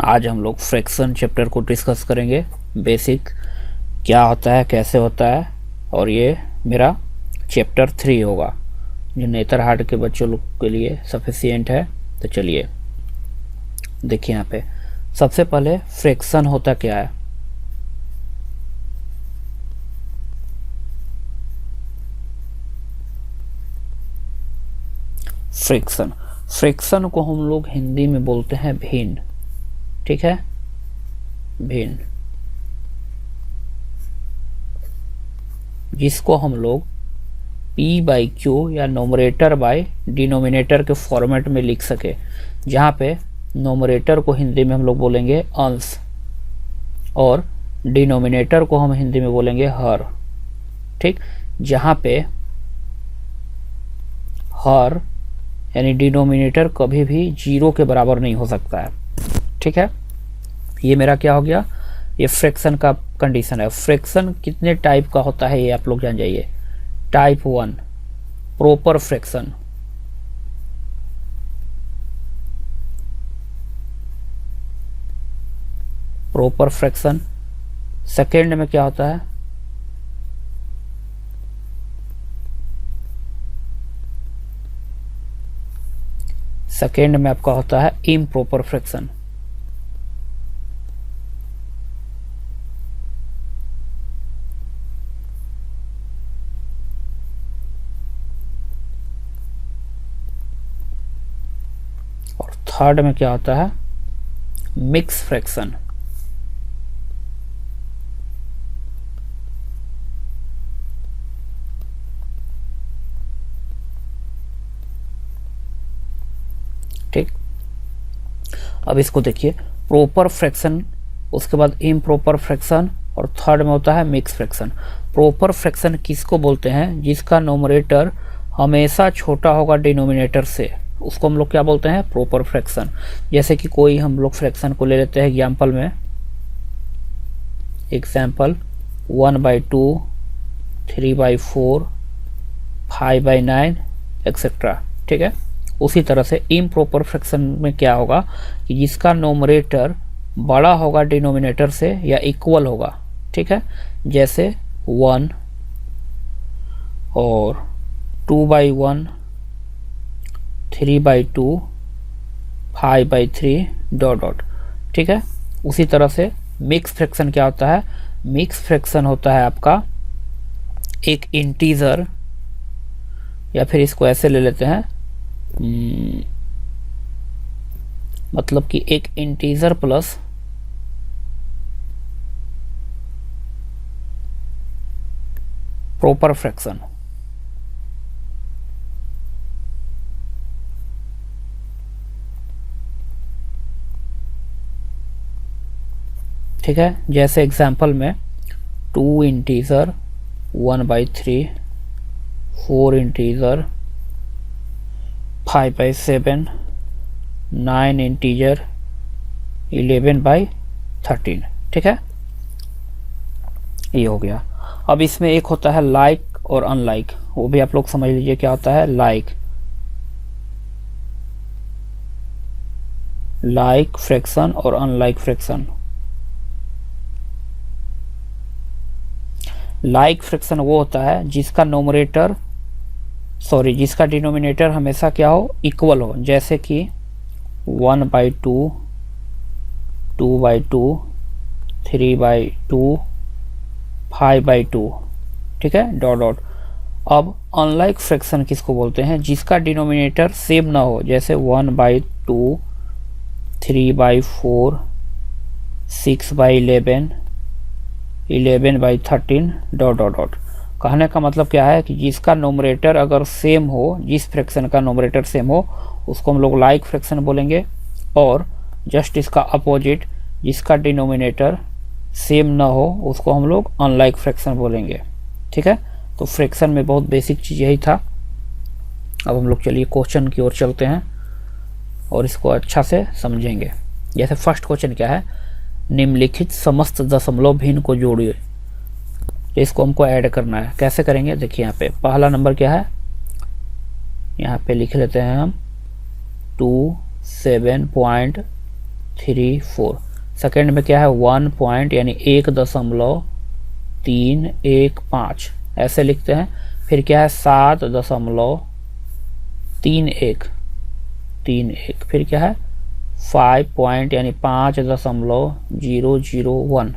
आज हम लोग फ्रैक्शन चैप्टर को डिस्कस करेंगे। बेसिक क्या होता है, कैसे होता है, और ये मेरा चैप्टर 3 होगा जो नेतरहाट के बच्चों लोग के लिए सफिशिएंट है। तो चलिए देखिए यहाँ पे सबसे पहले फ्रैक्शन होता क्या है। फ्रैक्शन फ्रैक्शन को हम लोग हिंदी में बोलते हैं भिन्न। ठीक है, भिन्न, जिसको हम लोग P बाई क्यू या नोमरेटर बाय डिनोमिनेटर के फॉर्मेट में लिख सके, जहाँ पे नोमरेटर को हिंदी में हम लोग बोलेंगे अंश और डिनोमिनेटर को हम हिंदी में बोलेंगे हर। ठीक, जहाँ पे हर यानी डिनोमिनेटर कभी भी 0 के बराबर नहीं हो सकता है। ठीक है, ये मेरा क्या हो गया, ये फ्रैक्शन का कंडीशन है। फ्रैक्शन कितने टाइप का होता है ये आप लोग जान जाइए। Type 1 proper fraction, proper fraction. Second में क्या होता है, सेकेंड में आपका होता है इम्प्रॉपर फ्रैक्शन। और थर्ड में क्या होता है, मिक्स फ्रैक्शन। ठीक, अब इसको देखिए, प्रॉपर फ्रैक्शन, उसके बाद इम्प्रॉपर फ्रैक्शन, और थर्ड में होता है मिक्स फ्रैक्शन। प्रॉपर फ्रैक्शन किसको बोलते हैं, जिसका नोमरेटर हमेशा छोटा होगा डिनोमिनेटर से, उसको हम लोग क्या बोलते हैं, प्रॉपर फ्रैक्शन। जैसे कि कोई हम लोग फ्रैक्शन को ले लेते हैं एग्जाम्पल में, एग्जाम्पल 1/2, 3/4, 5/9 एक्सेट्रा। ठीक है, उसी तरह से इम्प्रॉपर फ्रैक्शन में क्या होगा कि जिसका नोमरेटर बड़ा होगा डिनोमिनेटर से या इक्वल होगा। ठीक है, जैसे 1 और 2/1, 3/2, 5/3 डॉट डॉट। ठीक है, उसी तरह से मिक्स फ्रैक्शन क्या होता है, मिक्स फ्रैक्शन होता है आपका एक इंटीजर, या फिर इसको ऐसे ले लेते हैं, मतलब कि एक इंटीजर प्लस प्रॉपर फ्रैक्शन। ठीक है, जैसे एग्जांपल में 2 इंटीजर 1/3, 4 इंटीजर 5/7, 9 इंटीजर 11/13। ठीक है, ये हो गया। अब इसमें एक होता है लाइक और अनलाइक, वो भी आप लोग समझ लीजिए क्या होता है। लाइक फ्रैक्शन और अनलाइक फ्रैक्शन। लाइक फ्रैक्शन वो होता है जिसका नोमरेटर जिसका डिनोमिनेटर हमेशा क्या हो, इक्वल हो। जैसे कि 1/2, 2/2, 3/2, 5/2। ठीक है, डॉट डॉट। अब अनलाइक फ्रैक्शन किसको बोलते हैं, जिसका डिनोमिनेटर सेम ना हो, जैसे 1/2, 3/4, 6/11, 11/13 डॉट डॉट डॉट। कहने का मतलब क्या है कि जिसका नोमरेटर अगर सेम हो, जिस फ्रैक्शन का नोमरेटर सेम हो, उसको हम लोग लाइक फ्रैक्शन बोलेंगे, और जस्ट इसका अपोजिट जिसका डिनोमिनेटर सेम ना हो, उसको हम लोग अनलाइक फ्रैक्शन बोलेंगे। ठीक है, तो फ्रैक्शन में बहुत बेसिक चीज़ यही था। अब हम लोग चलिए क्वेश्चन की ओर चलते हैं और इसको अच्छा से समझेंगे। जैसे फर्स्ट क्वेश्चन क्या है, निम्नलिखित समस्त दशमलव भिन्न को जोड़िए। तो इसको हमको ऐड करना है, कैसे करेंगे देखिए। यहाँ पे पहला नंबर क्या है, यहाँ पे लिख लेते हैं हम 27.3 4। सेकेंड में क्या है 1 पॉइंट यानी 1.315 ऐसे लिखते हैं। फिर क्या है 7.3131। फिर क्या है 5 पॉइंट यानी 5.001।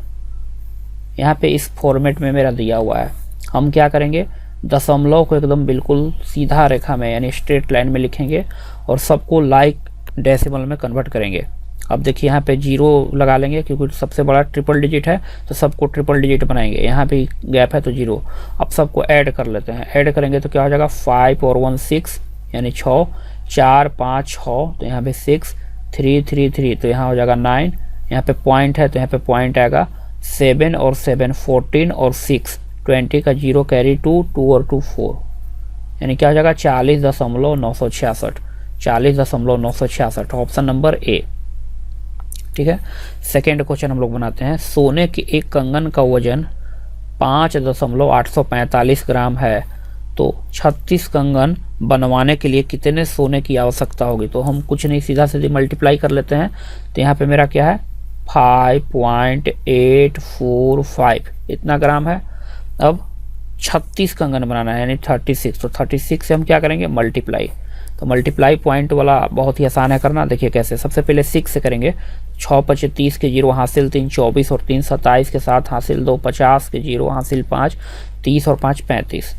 यहाँ पे इस फॉर्मेट में मेरा दिया हुआ है। हम क्या करेंगे दशमलव को एकदम बिल्कुल सीधा रेखा में यानी स्ट्रेट लाइन में लिखेंगे और सबको लाइक डेसिमल में कन्वर्ट करेंगे। अब देखिए यहाँ पे 0 लगा लेंगे क्योंकि सबसे बड़ा ट्रिपल डिजिट है तो सबको ट्रिपल डिजिट बनाएंगे। यहाँ पे गैप है तो 0। अब सबको ऐड कर लेते हैं। ऐड करेंगे तो क्या हो जाएगा 5 और 1 6 यानी 6, 4 5 6 तो यहाँ पे 6, 3 3 3 तो यहाँ हो जाएगा 9। यहाँ पे पॉइंट है तो यहाँ पे पॉइंट आएगा 7 और 7 14 और 6 20 का 0 कैरी 2 2 और 2 4 यानी क्या हो जाएगा 40.966। 40.966 ऑप्शन नंबर ए। ठीक है। सेकेंड क्वेश्चन हम लोग बनाते हैं। सोने के एक कंगन का वजन 5.845 ग्राम है तो 36 कंगन बनवाने के लिए कितने सोने की आवश्यकता होगी। तो हम कुछ नहीं सीधा सीधी मल्टीप्लाई कर लेते हैं। तो यहाँ पे मेरा क्या है 5.845 इतना ग्राम है। अब 36 कंगन बनाना है यानी 36। तो 36 से हम क्या करेंगे मल्टीप्लाई। तो मल्टीप्लाई पॉइंट वाला बहुत ही आसान है करना। देखिए कैसे, सबसे पहले 6 से करेंगे। 6 5 30 के 0 हासिल 3 24 और 3 27 के साथ हासिल 2 50 के 0 हासिल 5 30 और 5 35।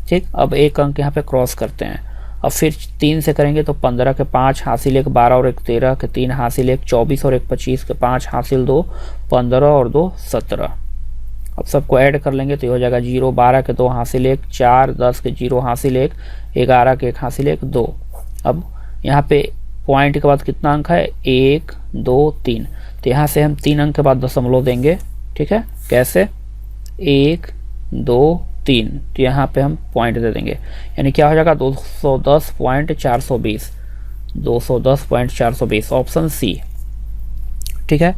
ठीक। अब एक अंक यहाँ पे क्रॉस करते हैं। अब फिर 3 से करेंगे तो 15 के 5 हासिल 1 12 और 1 13 के 3 हासिल 1 24 और 1 25 के 5 हासिल 2 15 और 2 17। अब सबको ऐड कर लेंगे तो ये हो जाएगा 0 12 के 2 हासिल 1 4 10 के 0 हासिल 1 11 के 1 हासिल 1 2। अब यहाँ पे पॉइंट के बाद कितना अंक है 1 2 3। तो यहाँ से हम 3 अंक के बाद दशमलव देंगे। ठीक है। कैसे 1 2 3 तो यहाँ पे हम पॉइंट दे देंगे यानी क्या हो जाएगा 210.420। 210.420 ऑप्शन सी। ठीक है।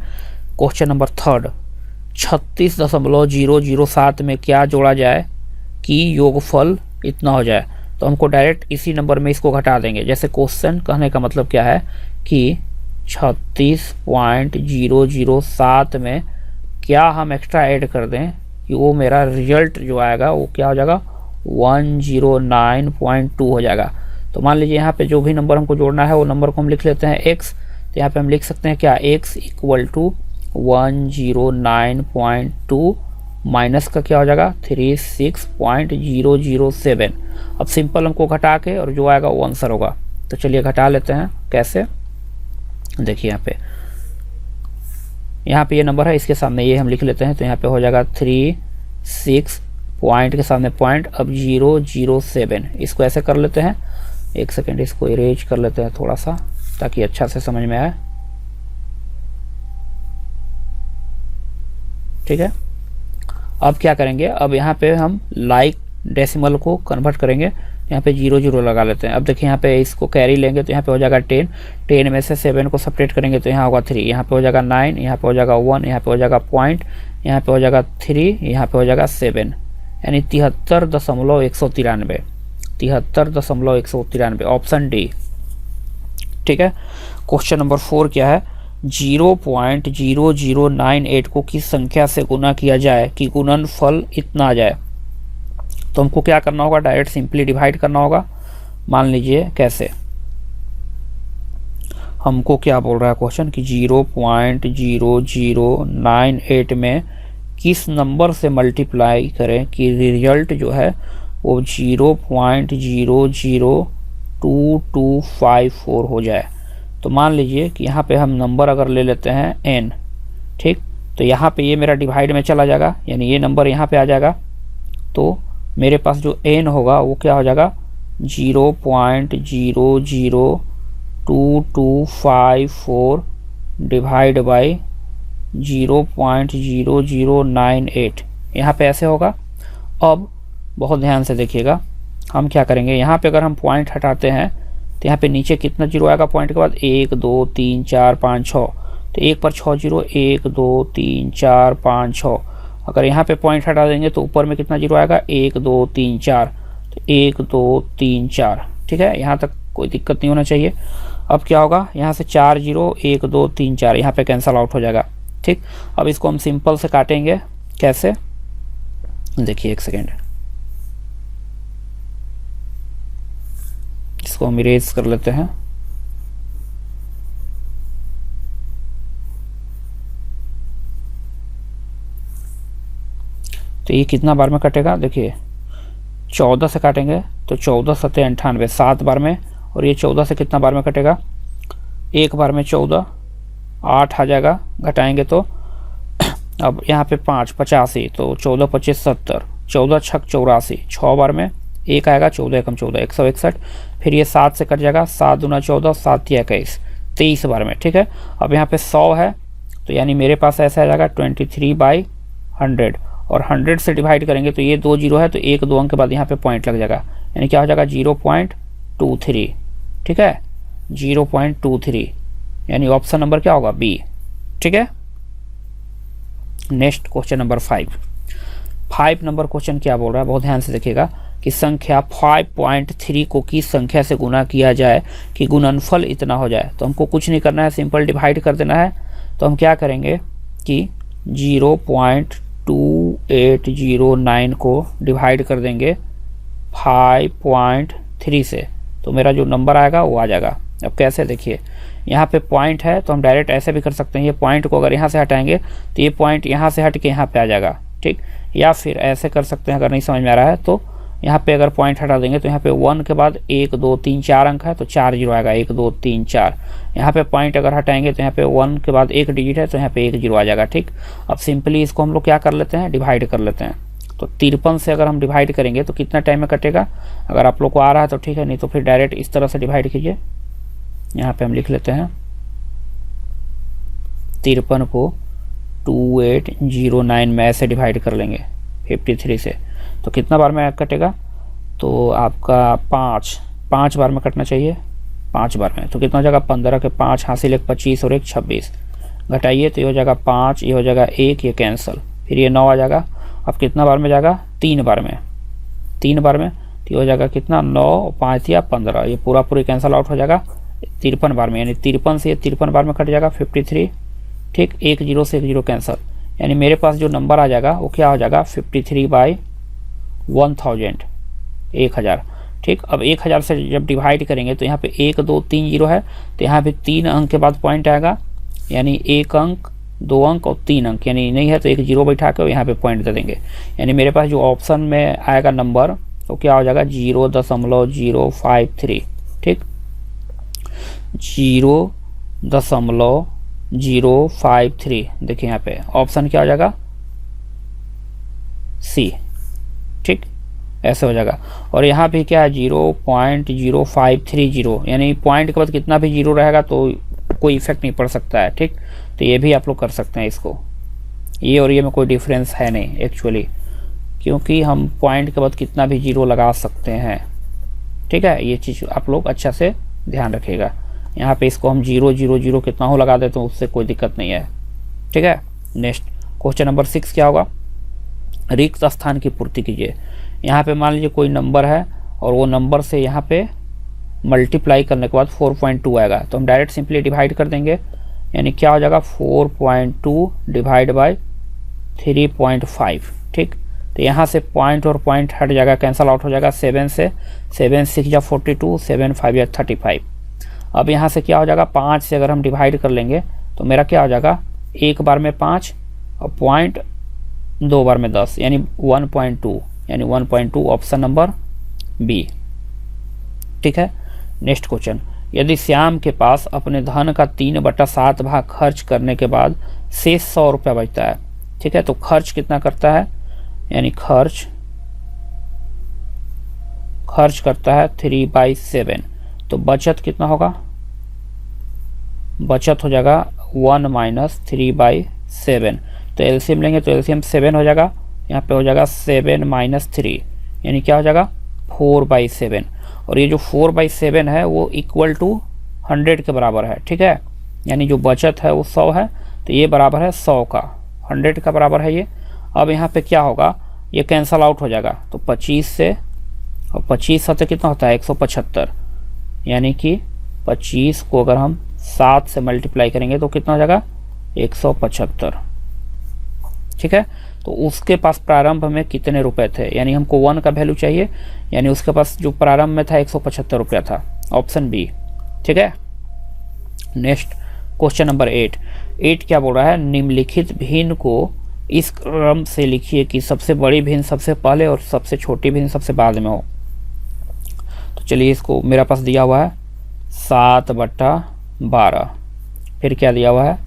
Question number third. 36.007 में क्या जोड़ा जाए कि योगफल इतना हो जाए। तो हमको डायरेक्ट इसी नंबर में इसको घटा देंगे। जैसे क्वेश्चन कहने का मतलब क्या है कि 36.007 में क्या हम एक्स्ट्रा ऐड कर दें कि वो मेरा रिजल्ट जो आएगा वो क्या हो जाएगा 109.2 हो जाएगा। तो मान लीजिए यहाँ पे जो भी नंबर हमको जोड़ना है वो नंबर को हम लिख लेते हैं x। तो यहाँ पे हम लिख सकते हैं क्या x इक्वल टू 109.2 माइनस का क्या हो जाएगा 36.007। अब सिंपल हमको घटा के और जो आएगा वो आंसर होगा। तो चलिए घटा लेते हैं। कैसे देखिए यहाँ पे ये नंबर है, इसके सामने ये हम लिख लेते हैं। तो यहाँ पे हो जाएगा 36 पॉइंट के सामने पॉइंट अब 007। इसको ऐसे कर लेते हैं। एक सेकेंड इसको इरेज कर लेते हैं थोड़ा सा ताकि अच्छा से समझ में आए। ठीक है। अब क्या करेंगे, अब यहाँ पे हम लाइक डेसिमल को कन्वर्ट करेंगे। यहाँ पे 0 0 लगा लेते हैं। अब देखिए यहाँ पे इसको कैरी लेंगे तो यहाँ पे हो जाएगा 10। 10 में से 7 को सेपरेट करेंगे तो यहाँ होगा 3। यहाँ पे हो जाएगा 9, यहाँ पे हो जाएगा 1, यहाँ पे हो जाएगा पॉइंट, यहाँ पे हो जाएगा 3, यहाँ पे हो जाएगा 7 यानी 73.193। 73.193 ऑप्शन डी। ठीक है। क्वेश्चन नंबर 4 क्या है 0.0098 को किस संख्या से गुना किया जाए कि गुणनफल इतना आ जाए। तो हमको क्या करना होगा डायरेक्ट सिंपली डिवाइड करना होगा। मान लीजिए कैसे, हमको क्या बोल रहा है क्वेश्चन कि 0.0098 में किस नंबर से मल्टीप्लाई करें कि रिजल्ट जो है वो 0.002254 हो जाए। तो मान लीजिए कि यहाँ पे हम नंबर अगर ले लेते हैं n। ठीक। तो यहाँ पे ये मेरा डिवाइड में चला जाएगा यानी ये नंबर यहाँ पे आ जाएगा। तो मेरे पास जो n होगा वो क्या हो जाएगा 0.002254 डिवाइड बाई 0.0098 यहाँ पे ऐसे होगा। अब बहुत ध्यान से देखिएगा, हम क्या करेंगे यहाँ पे अगर हम पॉइंट हटाते हैं तो यहाँ पे नीचे कितना जीरो आएगा पॉइंट के बाद 1 2 3 4 5 6। तो 1 पर 6 जीरो 1 2 3 4 5 6। अगर यहाँ पे पॉइंट हटा देंगे तो ऊपर में कितना जीरो आएगा 1 2 3 4। तो 1 2 3 4। ठीक है। यहाँ तक कोई दिक्कत नहीं होना चाहिए। अब क्या होगा, यहाँ से 4 0 1 2 3 4 यहाँ पे कैंसल आउट हो जाएगा। ठीक, अब इसको हम सिंपल से काटेंगे। कैसे, देखिए एक सेकेंड, इसको हम इरेज कर लेते हैं। तो ये कितना बार में कटेगा, देखिए 14 से काटेंगे तो 14 सत्ते 98 7 बार में, और ये 14 से कितना बार में कटेगा, एक बार में 14 8 आ जाएगा, घटाएंगे तो अब यहाँ पे 5 85, तो 14 25 70, 14 छक 84, 6 बार में एक आएगा, 14 एकम 14 161, फिर ये 7 से कट जाएगा, 7 दूना 14 7 तिया 21, 23 बार में। ठीक है, अब यहाँ पे 100 है तो यानी मेरे पास ऐसा आ जाएगा 23/100, और 100 से डिवाइड करेंगे तो ये 2 जीरो है तो 1 2 अंक के बाद यहाँ पे पॉइंट लग जाएगा, यानी क्या हो जाएगा 0.23। ठीक है, 0.23, यानी ऑप्शन नंबर क्या होगा, बी। ठीक है, next question number 5 number question क्या बोल रहा है, बहुत ध्यान से देखिएगा कि संख्या 5.3 को किस संख्या से गुना किया जाए कि गुणनफल इतना हो जाए। तो हमको कुछ नहीं करना है, सिंपल डिवाइड कर देना है। तो हम क्या करेंगे कि 0.2809 को डिवाइड कर देंगे 5.3 से, तो मेरा जो नंबर आएगा वो आ जाएगा। अब कैसे, देखिए यहाँ पे पॉइंट है तो हम डायरेक्ट ऐसे भी कर सकते हैं, ये पॉइंट को अगर यहाँ से हटाएंगे तो ये पॉइंट यहाँ से हट के यहाँ पे आ जाएगा। ठीक, या फिर ऐसे कर सकते हैं, अगर नहीं समझ में आ रहा है तो यहाँ पे अगर पॉइंट हटा देंगे तो यहाँ पे 1 के बाद 1 2 3 4 अंक है तो 4 जीरो आएगा, 1 2 3 4। यहाँ पे पॉइंट अगर हटाएंगे तो यहाँ पे 1 के बाद 1 डिजिट है तो यहाँ पे 1 जीरो आ जाएगा। ठीक, अब सिंपली इसको हम लोग क्या कर लेते हैं, डिवाइड कर लेते हैं। तो 53 से अगर हम डिवाइड करेंगे तो कितना टाइम में कटेगा, अगर आप लोग को आ रहा है तो ठीक है, नहीं तो फिर डायरेक्ट इस तरह से डिवाइड कीजिए। यहाँ पे हम लिख लेते हैं 53 को 2809 में ऐसे डिवाइड कर लेंगे 53 से, तो कितना बार में कटेगा, तो आपका 5 बार में कटना चाहिए, 5 बार में। तो कितना हो जाएगा, 15 के 5 हासिल 1 25 और 1 26, घटाइए तो ये हो जाएगा 5, ये हो जाएगा 1, ये कैंसिल, फिर ये 9 आ जाएगा। अब कितना बार में जाएगा, 3 बार में, 3 बार में तो ये हो जाएगा कितना, 9 5 या 15, ये पूरा कैंसिल आउट हो जाएगा 53 बार में, यानी 53 से 53 बार में कट जाएगा 53। ठीक, 1 जीरो से 1 जीरो कैंसिल, यानी मेरे पास जो नंबर आ जाएगा वो क्या हो जाएगा 53/1000, 1000। ठीक, अब 1000 से जब डिवाइड करेंगे तो यहाँ पे 1 2 3 जीरो है तो यहाँ पे 3 अंक के बाद पॉइंट आएगा, यानी 1 अंक 2 अंक और 3 अंक, यानी नहीं है तो 1 जीरो बैठा के यहाँ पे पॉइंट दे देंगे। यानी मेरे पास जो ऑप्शन में आएगा नंबर तो क्या हो जाएगा 0.053। ठीक, 0.053, देखिए यहाँ पे ऑप्शन क्या हो जाएगा, सी। ठीक, ऐसे हो जाएगा। और यहाँ पे क्या है 0.0530, यानी पॉइंट के बाद कितना भी जीरो रहेगा तो कोई इफेक्ट नहीं पड़ सकता है। ठीक, तो ये भी आप लोग कर सकते हैं इसको, ये और ये में कोई डिफरेंस है नहीं एक्चुअली, क्योंकि हम पॉइंट के बाद कितना भी जीरो लगा सकते हैं। ठीक है, ये चीज़ आप लोग अच्छा से ध्यान रखिएगा। यहाँ पे इसको हम 0 0 0 कितना हो लगा देते हैं, उससे कोई दिक्कत नहीं है। ठीक है, नेक्स्ट क्वेश्चन नंबर 6 क्या होगा, रिक्त स्थान की पूर्ति कीजिए। यहाँ पे मान लीजिए कोई नंबर है और वो नंबर से यहाँ पे मल्टीप्लाई करने के बाद 4.2 आएगा, तो हम डायरेक्ट सिंपली डिवाइड कर देंगे, यानी क्या हो जाएगा 4.2 डिवाइड बाय 3.5। ठीक, तो यहाँ से पॉइंट और पॉइंट हट जाएगा, कैंसल आउट हो जाएगा। 7 से 7 6 या 42, 7 5 या 35। अब यहाँ से क्या हो जाएगा, 5 से अगर हम डिवाइड कर लेंगे तो मेरा क्या हो जाएगा, 1 बार में 5 और पॉइंट 2 बार में 10, यानी 1.2, यानी 1.2 ऑप्शन नंबर बी। ठीक है, नेक्स्ट क्वेश्चन, यदि श्याम के पास अपने धन का 3/7 भाग खर्च करने के बाद शेष 100 रुपया बचता है। ठीक है, तो खर्च कितना करता है, यानी खर्च करता है 3/7, तो बचत कितना होगा, बचत हो जाएगा 1 - 3/7। तो एलसीएम लेंगे तो एलसीएम 7 हो जाएगा, यहाँ पे हो जाएगा 7 - 3, यानी क्या हो जाएगा 4/7। और ये जो 4/7 है वो इक्वल टू 100 के बराबर है। ठीक है, यानी जो बचत है वो 100 है तो ये बराबर है 100 का, 100 का बराबर है ये। अब यहाँ पे क्या होगा, ये कैंसल आउट हो जाएगा, तो 25 से, और 25 से कितना होता है 175, यानी कि 25 को अगर हम 7 से मल्टीप्लाई करेंगे तो कितना हो जाएगा 175। ठीक है, तो उसके पास प्रारंभ में कितने रुपए थे, यानी हमको 1 का वैल्यू चाहिए, यानी उसके पास जो प्रारंभ में था 175 रुपया था, ऑप्शन बी। ठीक है, नेक्स्ट क्वेश्चन नंबर 8 क्या बोल रहा है, निम्नलिखित भिन्न को इस क्रम से लिखिए कि सबसे बड़ी भिन्न सबसे पहले और सबसे छोटी भिन्न सबसे बाद में हो। तो चलिए, इसको मेरा पास दिया हुआ है 7/12, फिर क्या दिया हुआ है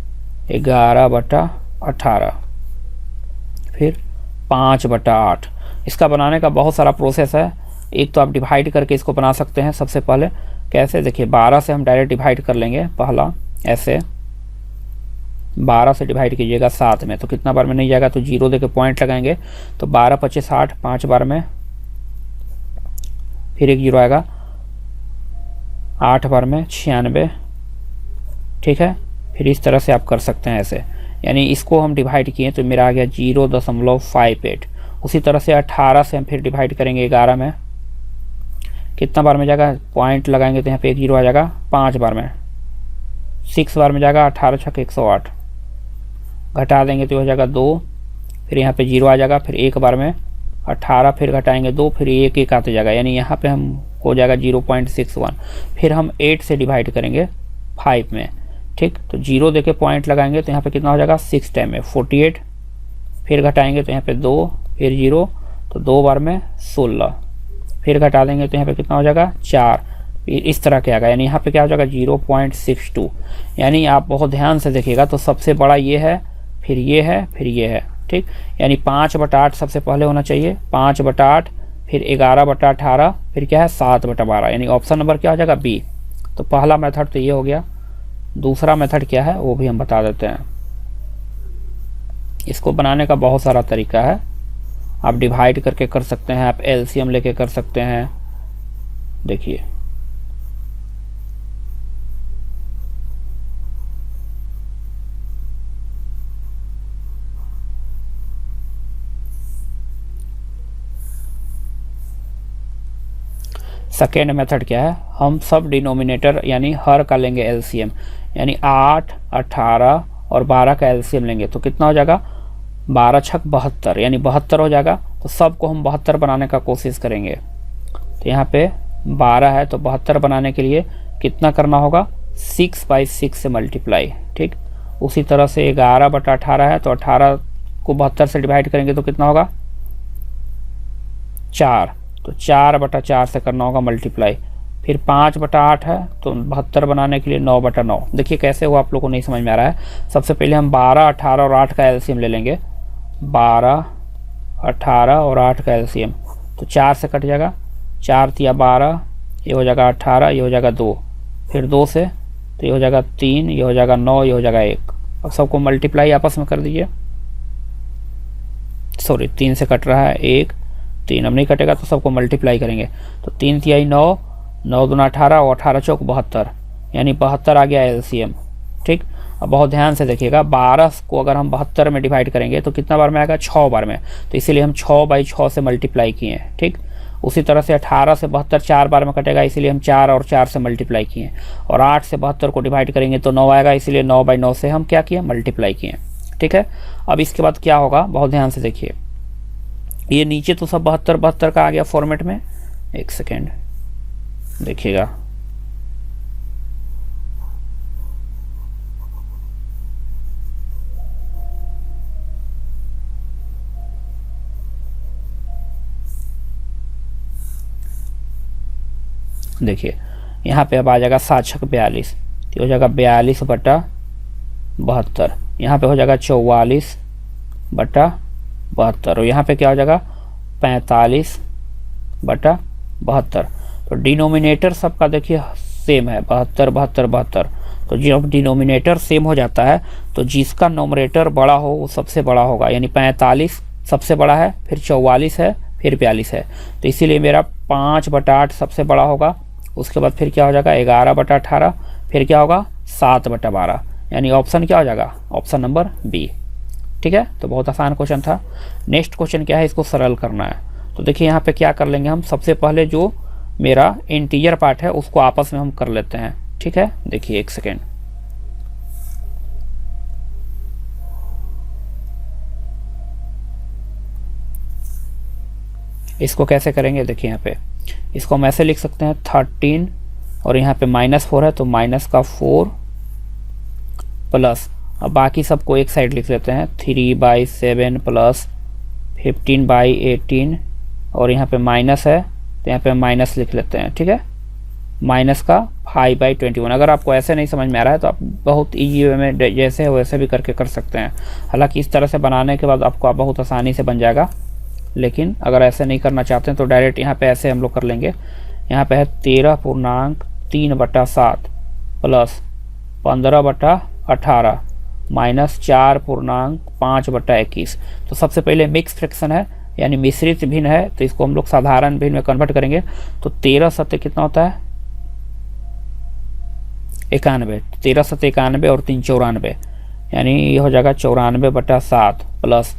11/18, फिर 5/8। इसका बनाने का बहुत सारा प्रोसेस है। एक तो आप डिवाइड करके इसको बना सकते हैं। सबसे पहले कैसे, देखिए 12 से हम डायरेक्ट डिवाइड कर लेंगे। पहला ऐसे 12 से डिवाइड कीजिएगा 7 में, तो कितना बार में नहीं जाएगा, तो 0 देके पॉइंट लगाएंगे, तो 12 25 60, 5 बार में, फिर एक 0 आएगा, 8 बार में 96। ठीक है, फिर इस तरह से आप कर सकते हैं ऐसे, यानी इसको हम डिवाइड किए तो मेरा आ गया 0.58। उसी तरह से 18 से हम फिर डिवाइड करेंगे 11 में, कितना बार में जाएगा, पॉइंट लगाएंगे तो यहाँ पे एक 0 आ जाएगा, 5 बार में, 6 बार में जाएगा, 18 छक 108, घटा देंगे तो हो जाएगा 2, फिर यहाँ पे 0 आ जाएगा, फिर एक बार में 18, फिर घटाएंगे 2, फिर एक एक आते जाएगा, यानी यहाँ पे हम हो जाएगा 0.61। फिर हम 8 से डिवाइड करेंगे 5 में। ठीक, तो 0 देके पॉइंट लगाएंगे तो यहाँ पे कितना हो जाएगा 6 टाइम में 48, फिर घटाएंगे तो यहाँ पे 2, फिर 0, तो 2 बार में 16, फिर घटा देंगे तो यहाँ पे कितना हो जाएगा 4, फिर इस तरह के आएगा, यानी यहाँ पे क्या हो जाएगा 0.62। यानी आप बहुत ध्यान से देखिएगा तो सबसे बड़ा ये है, फिर ये है, फिर ये है। ठीक, यानी 5/8 सबसे पहले होना चाहिए, 5/8, फिर 11/18, फिर क्या है 7/12, यानी ऑप्शन नंबर क्या हो जाएगा बी। तो पहला मेथड तो ये हो गया। दूसरा मेथड क्या है वो भी हम बता देते हैं। इसको बनाने का बहुत सारा तरीका है, आप डिवाइड करके कर सकते हैं, आप एलसीएम लेके कर सकते हैं। देखिए सेकेंड मेथड क्या है, हम सब डिनोमिनेटर यानी हर का लेंगे एलसीएम, यानी 8, 18 और 12 का एलसीएम लेंगे तो कितना हो जाएगा 12 छक 72, यानी 72 हो जाएगा। तो सबको हम 72 बनाने का कोशिश करेंगे। तो यहाँ पे 12 है तो 72 बनाने के लिए कितना करना होगा 6/6 से मल्टीप्लाई। ठीक, उसी तरह से 11/18 है तो 18 को 72 से डिवाइड करेंगे तो कितना होगा 4, तो 4/4 से करना होगा मल्टीप्लाई। फिर 5/8 है तो 72 बनाने के लिए 9/9। देखिए कैसे वो आप लोग को नहीं समझ में आ रहा है। सबसे पहले हम 12, 18 और 8 का एलसीएम ले लेंगे। 12, 18 और 8 का एलसीएम, तो 4 से कट जाएगा, 4 तिया 12, ये हो जाएगा 18, ये हो जाएगा 2, फिर 2 से तो ये हो जाएगा 3, ये हो जाएगा 9, ये हो जाएगा 1। अब सबको मल्टीप्लाई आपस में कर दीजिए। सॉरी 3 से कट रहा है 1, 3 अब नहीं कटेगा तो सबको मल्टीप्लाई करेंगे। तो 3 तिहाई 9, 9 दूना 18 और 18 चौक 72, यानी 72 आ गया एलसीएम। ठीक, अब बहुत ध्यान से देखिएगा 12 को अगर हम 72 में डिवाइड करेंगे तो कितना बार में आएगा 6 बार में, तो इसीलिए हम 6/6 से मल्टीप्लाई किए हैं। ठीक, उसी तरह से 18 से 72 4 बार में कटेगा, इसीलिए हम 4 और 4 से मल्टीप्लाई किए। और 8 से 72 को डिवाइड करेंगे तो 9 आएगा, इसीलिए 9/9 से हम क्या किए मल्टीप्लाई किए। ठीक है, अब इसके बाद क्या होगा बहुत ध्यान से देखिए, ये नीचे तो सब 72 का आ गया फॉर्मेट में। एक सेकेंड देखिएगा, देखिए यहाँ पे अब आ जाएगा 7 छक 42, तो हो जाएगा 42/72। यहाँ पे हो जाएगा 44/72 और यहाँ पे क्या हो जाएगा 45/72। तो डिनोमिनेटर सबका देखिए सेम है 72, 72, 72। तो जब डिनोमिनेटर सेम हो जाता है तो जिसका नोमरेटर बड़ा हो वो सबसे बड़ा होगा, यानी 45 सबसे बड़ा है, फिर 44 है, फिर 42 है। तो इसीलिए मेरा 5/8 सबसे बड़ा होगा। उसके बाद फिर क्या हो जाएगा 11/18, फिर क्या होगा 7/12, यानी ऑप्शन क्या हो जाएगा ऑप्शन नंबर बी। ठीक है, तो बहुत आसान क्वेश्चन था। नेक्स्ट क्वेश्चन क्या है, इसको सरल करना है। तो देखिए यहाँ पे क्या कर लेंगे हम, सबसे पहले जो मेरा इंटीजर पार्ट है उसको आपस में हम कर लेते हैं। ठीक है, देखिए एक सेकेंड। इसको कैसे करेंगे, देखिए यहाँ पे इसको हम ऐसे लिख सकते हैं 13 और यहाँ पे -4 है तो -4 प्लस, अब बाकी सबको एक साइड लिख लेते हैं 3/7 प्लस 15/18 और यहाँ पे माइनस है तो यहाँ पे माइनस लिख लेते हैं, ठीक है, माइनस का 5/21। अगर आपको ऐसे नहीं समझ में आ रहा है तो आप बहुत ईजी वे में जैसे है वैसे भी करके कर सकते हैं। हालांकि इस तरह से बनाने के बाद आपको बहुत आसानी से बन जाएगा, लेकिन अगर ऐसे नहीं करना चाहते हैं तो डायरेक्ट यहाँ पे ऐसे हम लोग कर लेंगे। यहाँ पे है 13.3/7 प्लस 15/18 माइनस 4.5/21। तो सबसे पहले मिक्स फ्रैक्शन है यानी मिश्रित भिन्न है, तो इसको हम लोग साधारण भिन्न में कन्वर्ट करेंगे। तो 13 सत्य कितना होता है 91, 13 सत्य 91 और 3 94, यानी ये हो जाएगा 94/7 प्लस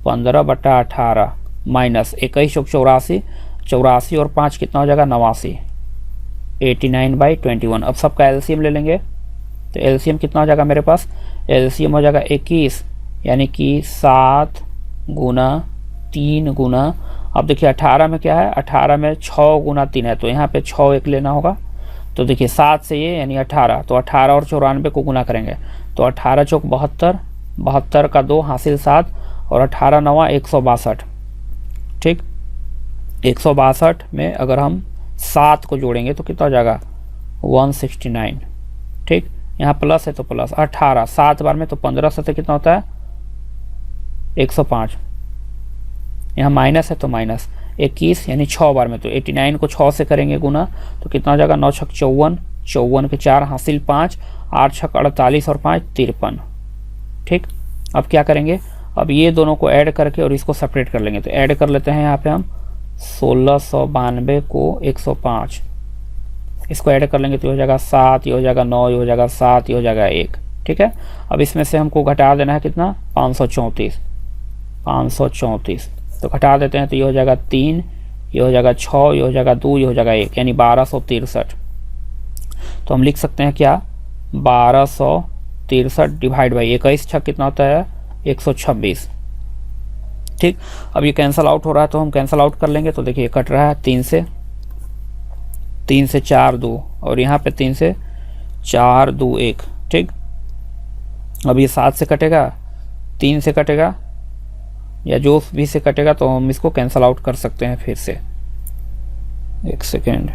15/18 माइनस 21 84, 84 और 5 कितना हो जाएगा 89, 89/21। अब सबका एलसीएम ले लेंगे तो एलसीएम कितना हो जाएगा मेरे पास, एलसीएम हो जाएगा 21, यानी कि 7 गुना 3 गुना, अब देखिए 18 में क्या है, 18 में 6 गुना 3 है तो यहाँ पे 6 एक लेना होगा। तो देखिए 7 से ये यानी 18, तो 18 और 94 को गुना करेंगे तो 18 चौक 72, 72 का 2 हासिल 7 और 18 9 162, ठीक। 162 में अगर हम 7 को जोड़ेंगे तो कितना हो जाएगा 169, ठीक। यहाँ प्लस है तो प्लस 18 7 बार में तो 15 से कितना होता है 105, यहाँ माइनस है तो माइनस 21 यानी 6 बार में तो 89 को 6 से करेंगे गुना तो कितना हो जाएगा 9 छक 54, 54 के 4 हासिल 5, 8 छक 48 और 5 53, ठीक। अब क्या करेंगे, अब ये दोनों को ऐड करके और इसको सेपरेट कर लेंगे। तो ऐड कर लेते हैं यहाँ पे हम 1692 को 105, इसको ऐड कर लेंगे तो ये हो जाएगा 7, ये हो जाएगा 9, ये हो जाएगा 7, ये हो जाएगा 1, ठीक है। अब इसमें से हमको घटा देना है कितना 534, 534 तो घटा देते हैं तो ये हो जाएगा 3, ये हो जाएगा 6, ये हो जाएगा 2, ये हो जाएगा 1, यानी 1263। तो हम लिख सकते हैं क्या 1263 डिवाइड बाई 21 छक कितना होता है 126, ठीक। अब ये कैंसल आउट हो रहा है तो हम कैंसल आउट कर लेंगे। तो देखिए कट रहा है 3 से 4 2 और यहाँ पे 3 से 4 2 1, ठीक। अब ये 7 से कटेगा, 3 से कटेगा या जो भी से कटेगा तो हम इसको कैंसल आउट कर सकते हैं फिर से। एक सेकेंड,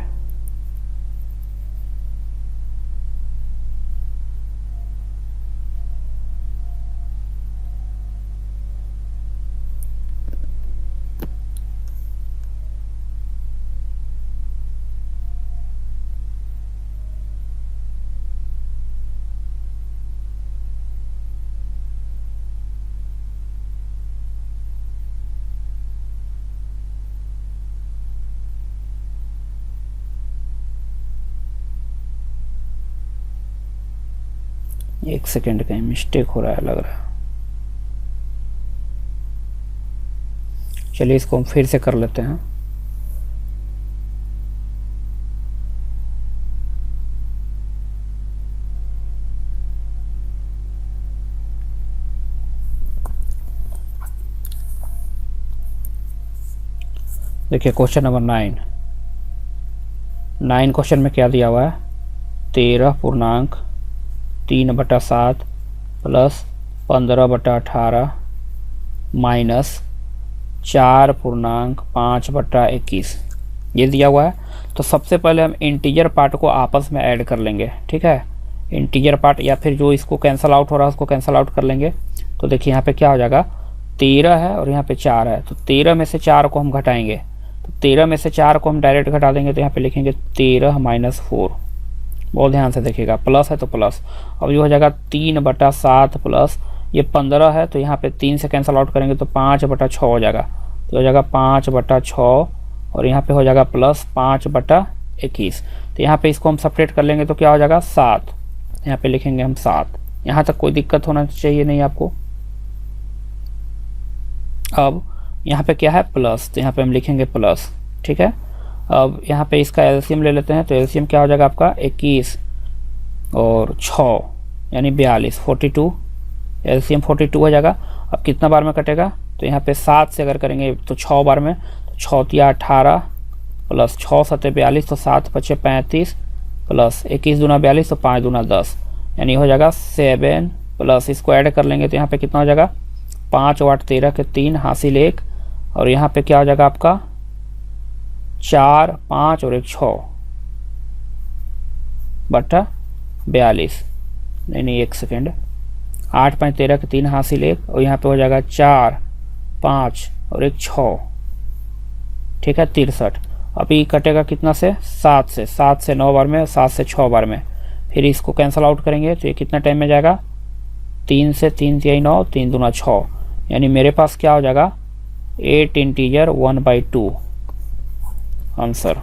एक सेकेंड कहीं मिस्टेक हो रहा है लग रहा है। चलिए इसको हम फिर से कर लेते हैं। देखिए क्वेश्चन नंबर 9 क्वेश्चन में क्या दिया हुआ है 13.3/7 प्लस 15/18 माइनस 4.5/21 ये दिया हुआ है। तो सबसे पहले हम इंटीजर पार्ट को आपस में ऐड कर लेंगे, ठीक है। इंटीजर पार्ट या फिर जो इसको कैंसल आउट हो रहा है उसको कैंसल आउट कर लेंगे। तो देखिए यहाँ पे क्या हो जाएगा 13 है और यहाँ पे 4 है, तो 13 में से 4 को हम घटाएंगे तो 13 में से 4 को हम डायरेक्ट घटा देंगे तो यहाँ पे लिखेंगे 13 - 4। बहुत ध्यान से देखिएगा, प्लस है तो प्लस। अब ये हो जाएगा 3/7 प्लस ये 15 है तो यहाँ पे 3 से कैंसल आउट करेंगे तो 5/6 हो जाएगा, तो हो जाएगा 5/6 और यहाँ पे हो जाएगा प्लस 5/21। तो यहाँ पे इसको हम सेपरेट कर लेंगे तो क्या हो जाएगा 7, यहाँ पे लिखेंगे हम 7। यहाँ तक कोई दिक्कत होना चाहिए नहीं आपको। अब यहाँ पे क्या है प्लस, तो यहाँ पे हम लिखेंगे प्लस, ठीक है। अब यहाँ पे इसका एलसीएम ले लेते हैं तो एलसीएम क्या हो जाएगा आपका 21, और 6 यानी 42, 42 एलसीएम 42 हो जाएगा। अब कितना बार में कटेगा, तो यहाँ पे 7 से अगर करेंगे तो 6 बार में, तो 6 तिया 18 प्लस 6 सत्ते 42, तो 7 पचे 35 प्लस 21 दूना 42, तो 5 दूना 10, यानी हो जाएगा 7 प्लस इसको ऐड कर लेंगे तो यहाँ पे कितना हो जाएगा 5 8 13 के 3 हासिल 1, और यहाँ पे क्या हो जाएगा आपका 4 5 और 1 6 बटा 42, नहीं 1 सेकेंड, 8 5 13 के 3 हासिल 1, और यहाँ पे हो जाएगा 4 5 और 1 6, ठीक है 63। अभी कटेगा कितना से 7 से, 7 से 9 बार में, 7 से 6 बार में, फिर इसको कैंसिल आउट करेंगे तो ये कितना टाइम में जाएगा 3 से 3 तिहाई 9, 3 दूना 6, यानी मेरे पास क्या हो जाएगा 8 इंटीजर 1/2 आंसर।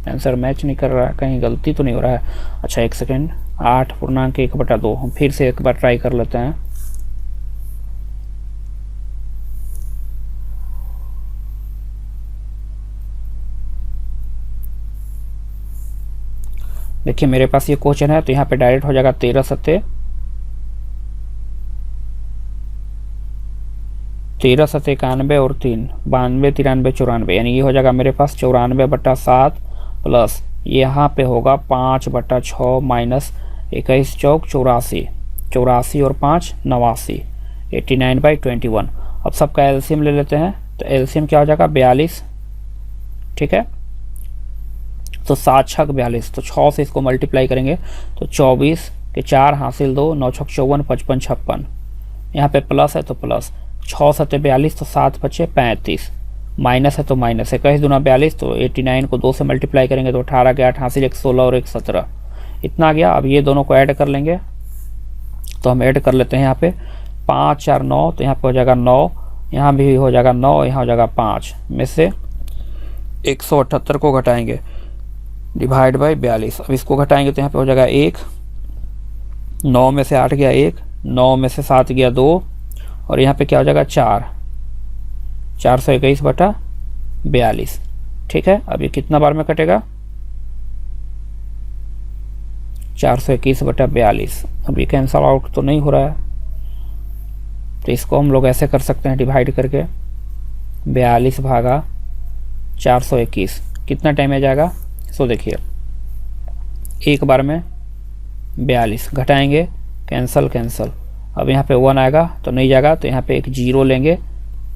आंसर मैच नहीं कर रहा है, कहीं गलती तो नहीं हो रहा है। अच्छा 1 सेकेंड, 8.1/2 हम फिर से एक बार ट्राई कर लेते हैं। देखिए मेरे पास ये क्वेश्चन है, तो यहाँ पे डायरेक्ट हो जाएगा 13 सत्ते 91 और 3 92 93 94, यानी ये हो जाएगा मेरे पास 94/7 प्लस यहाँ पे होगा 5/6 माइनस 21 चौक 84, 84 और 5 89, 89/21। अब सबका एलसीएम ले लेते हैं, तो एलसीएम क्या हो जाएगा 42, ठीक है, तो 7 छक 42, तो 6 से इसको मल्टीप्लाई करेंगे तो 24 के 4 हासिल 2, 9 छक 54, 55 56, यहाँ पे प्लस है तो प्लस, 6 सत्ते 42, तो 7 पचे 35, माइनस है तो माइनस, 21 दूना 42, तो 89 को 2 से मल्टीप्लाई करेंगे तो 18 के 8 हासिल 1 16 और 1 17, इतना आ गया। अब ये दोनों को ऐड कर लेंगे, तो हम ऐड कर लेते हैं यहाँ पे 5 4 9, तो यहाँ पे हो जाएगा 9, यहाँ भी हो जाएगा 9, यहाँ हो जाएगा 5 में से 178 को घटाएंगे डिवाइड बाई 42। अब इसको घटाएंगे तो यहाँ पे हो जाएगा 1, 9 में से 8 गया 1, 9 में से 7 गया 2, और यहाँ पे क्या हो जाएगा 4, 421/42, ठीक है। अब ये कितना बार में कटेगा 421/42। अब ये कैंसल आउट तो नहीं हो रहा है, तो इसको हम लोग ऐसे कर सकते हैं डिवाइड करके 42 भागा 421, कितना टाइम में जाएगा। सो देखिए एक बार में 42 घटाएंगे, कैंसल कैंसल, अब यहाँ पे 1 आएगा तो नहीं जाएगा, तो यहाँ पे एक जीरो लेंगे,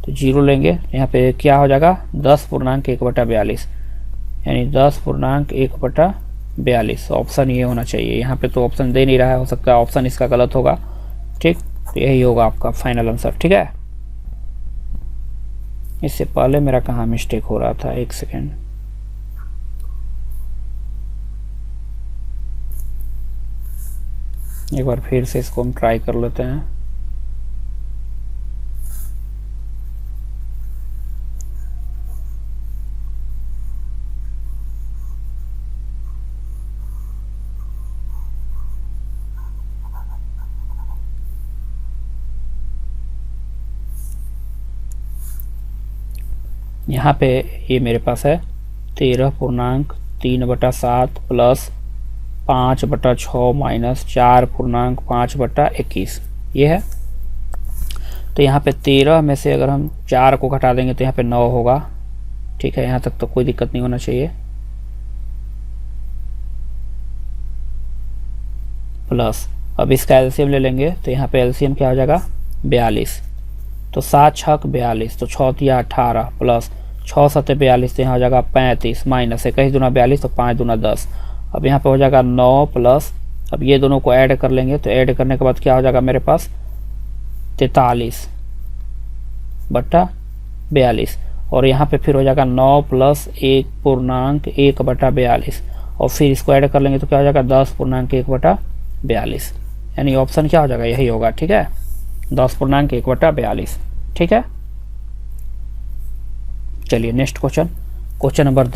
तो जीरो लेंगे यहाँ पे क्या हो जाएगा 10.1/42, यानी 10.1/42। ऑप्शन ये होना चाहिए, यहाँ पे तो ऑप्शन दे नहीं रहा है, हो सकता है ऑप्शन इसका गलत होगा, ठीक, तो यही होगा आपका फाइनल आंसर, ठीक है। इससे पहले मेरा कहाँ मिस्टेक हो रहा था, 1 सेकेंड, एक बार फिर से इसको हम ट्राई कर लेते हैं। यहाँ पे ये मेरे पास है 13.3/7 प्लस 5/6 माइनस 4.5/21, ये है। तो यहाँ पे 13 में से अगर हम 4 को घटा देंगे तो यहाँ पे 9 होगा, ठीक है, यहाँ तक तो कोई दिक्कत नहीं होना चाहिए। प्लस अब इसका एलसीएम ले लेंगे, तो यहाँ पे एलसीएम क्या हो जाएगा 42, तो 7 छक 42, तो 6 तिया 18 प्लस 6 सत्ते 42, तो यहाँ हो जाएगा 35 माइनस 21 दूना 42, तो 5 दूना 10। अब यहाँ पे हो जाएगा 9 प्लस, अब ये दोनों को ऐड कर लेंगे, तो ऐड करने के बाद क्या हो जाएगा मेरे पास 43/42, और यहाँ पे फिर हो जाएगा 9 प्लस 1.1/42, और फिर इसको ऐड कर लेंगे तो क्या हो जाएगा 10.1/42, यानी ऑप्शन क्या हो जाएगा यही होगा, ठीक है, 10.1/42, ठीक है। चलिए नेक्स्ट क्वेश्चन, क्वेश्चन नंबर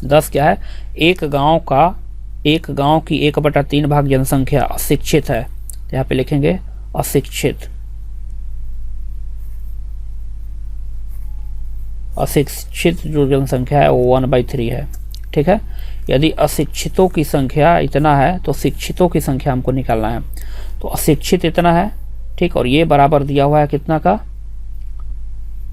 10 क्या है, एक गांव की 1/3 भाग जनसंख्या अशिक्षित है, तो यहाँ पे लिखेंगे अशिक्षित जो जनसंख्या है वो 1/3 है, ठीक है। यदि अशिक्षितों की संख्या इतना है तो शिक्षितों की संख्या हमको निकालना है। तो अशिक्षित इतना है, ठीक, और ये बराबर दिया हुआ है कितना का,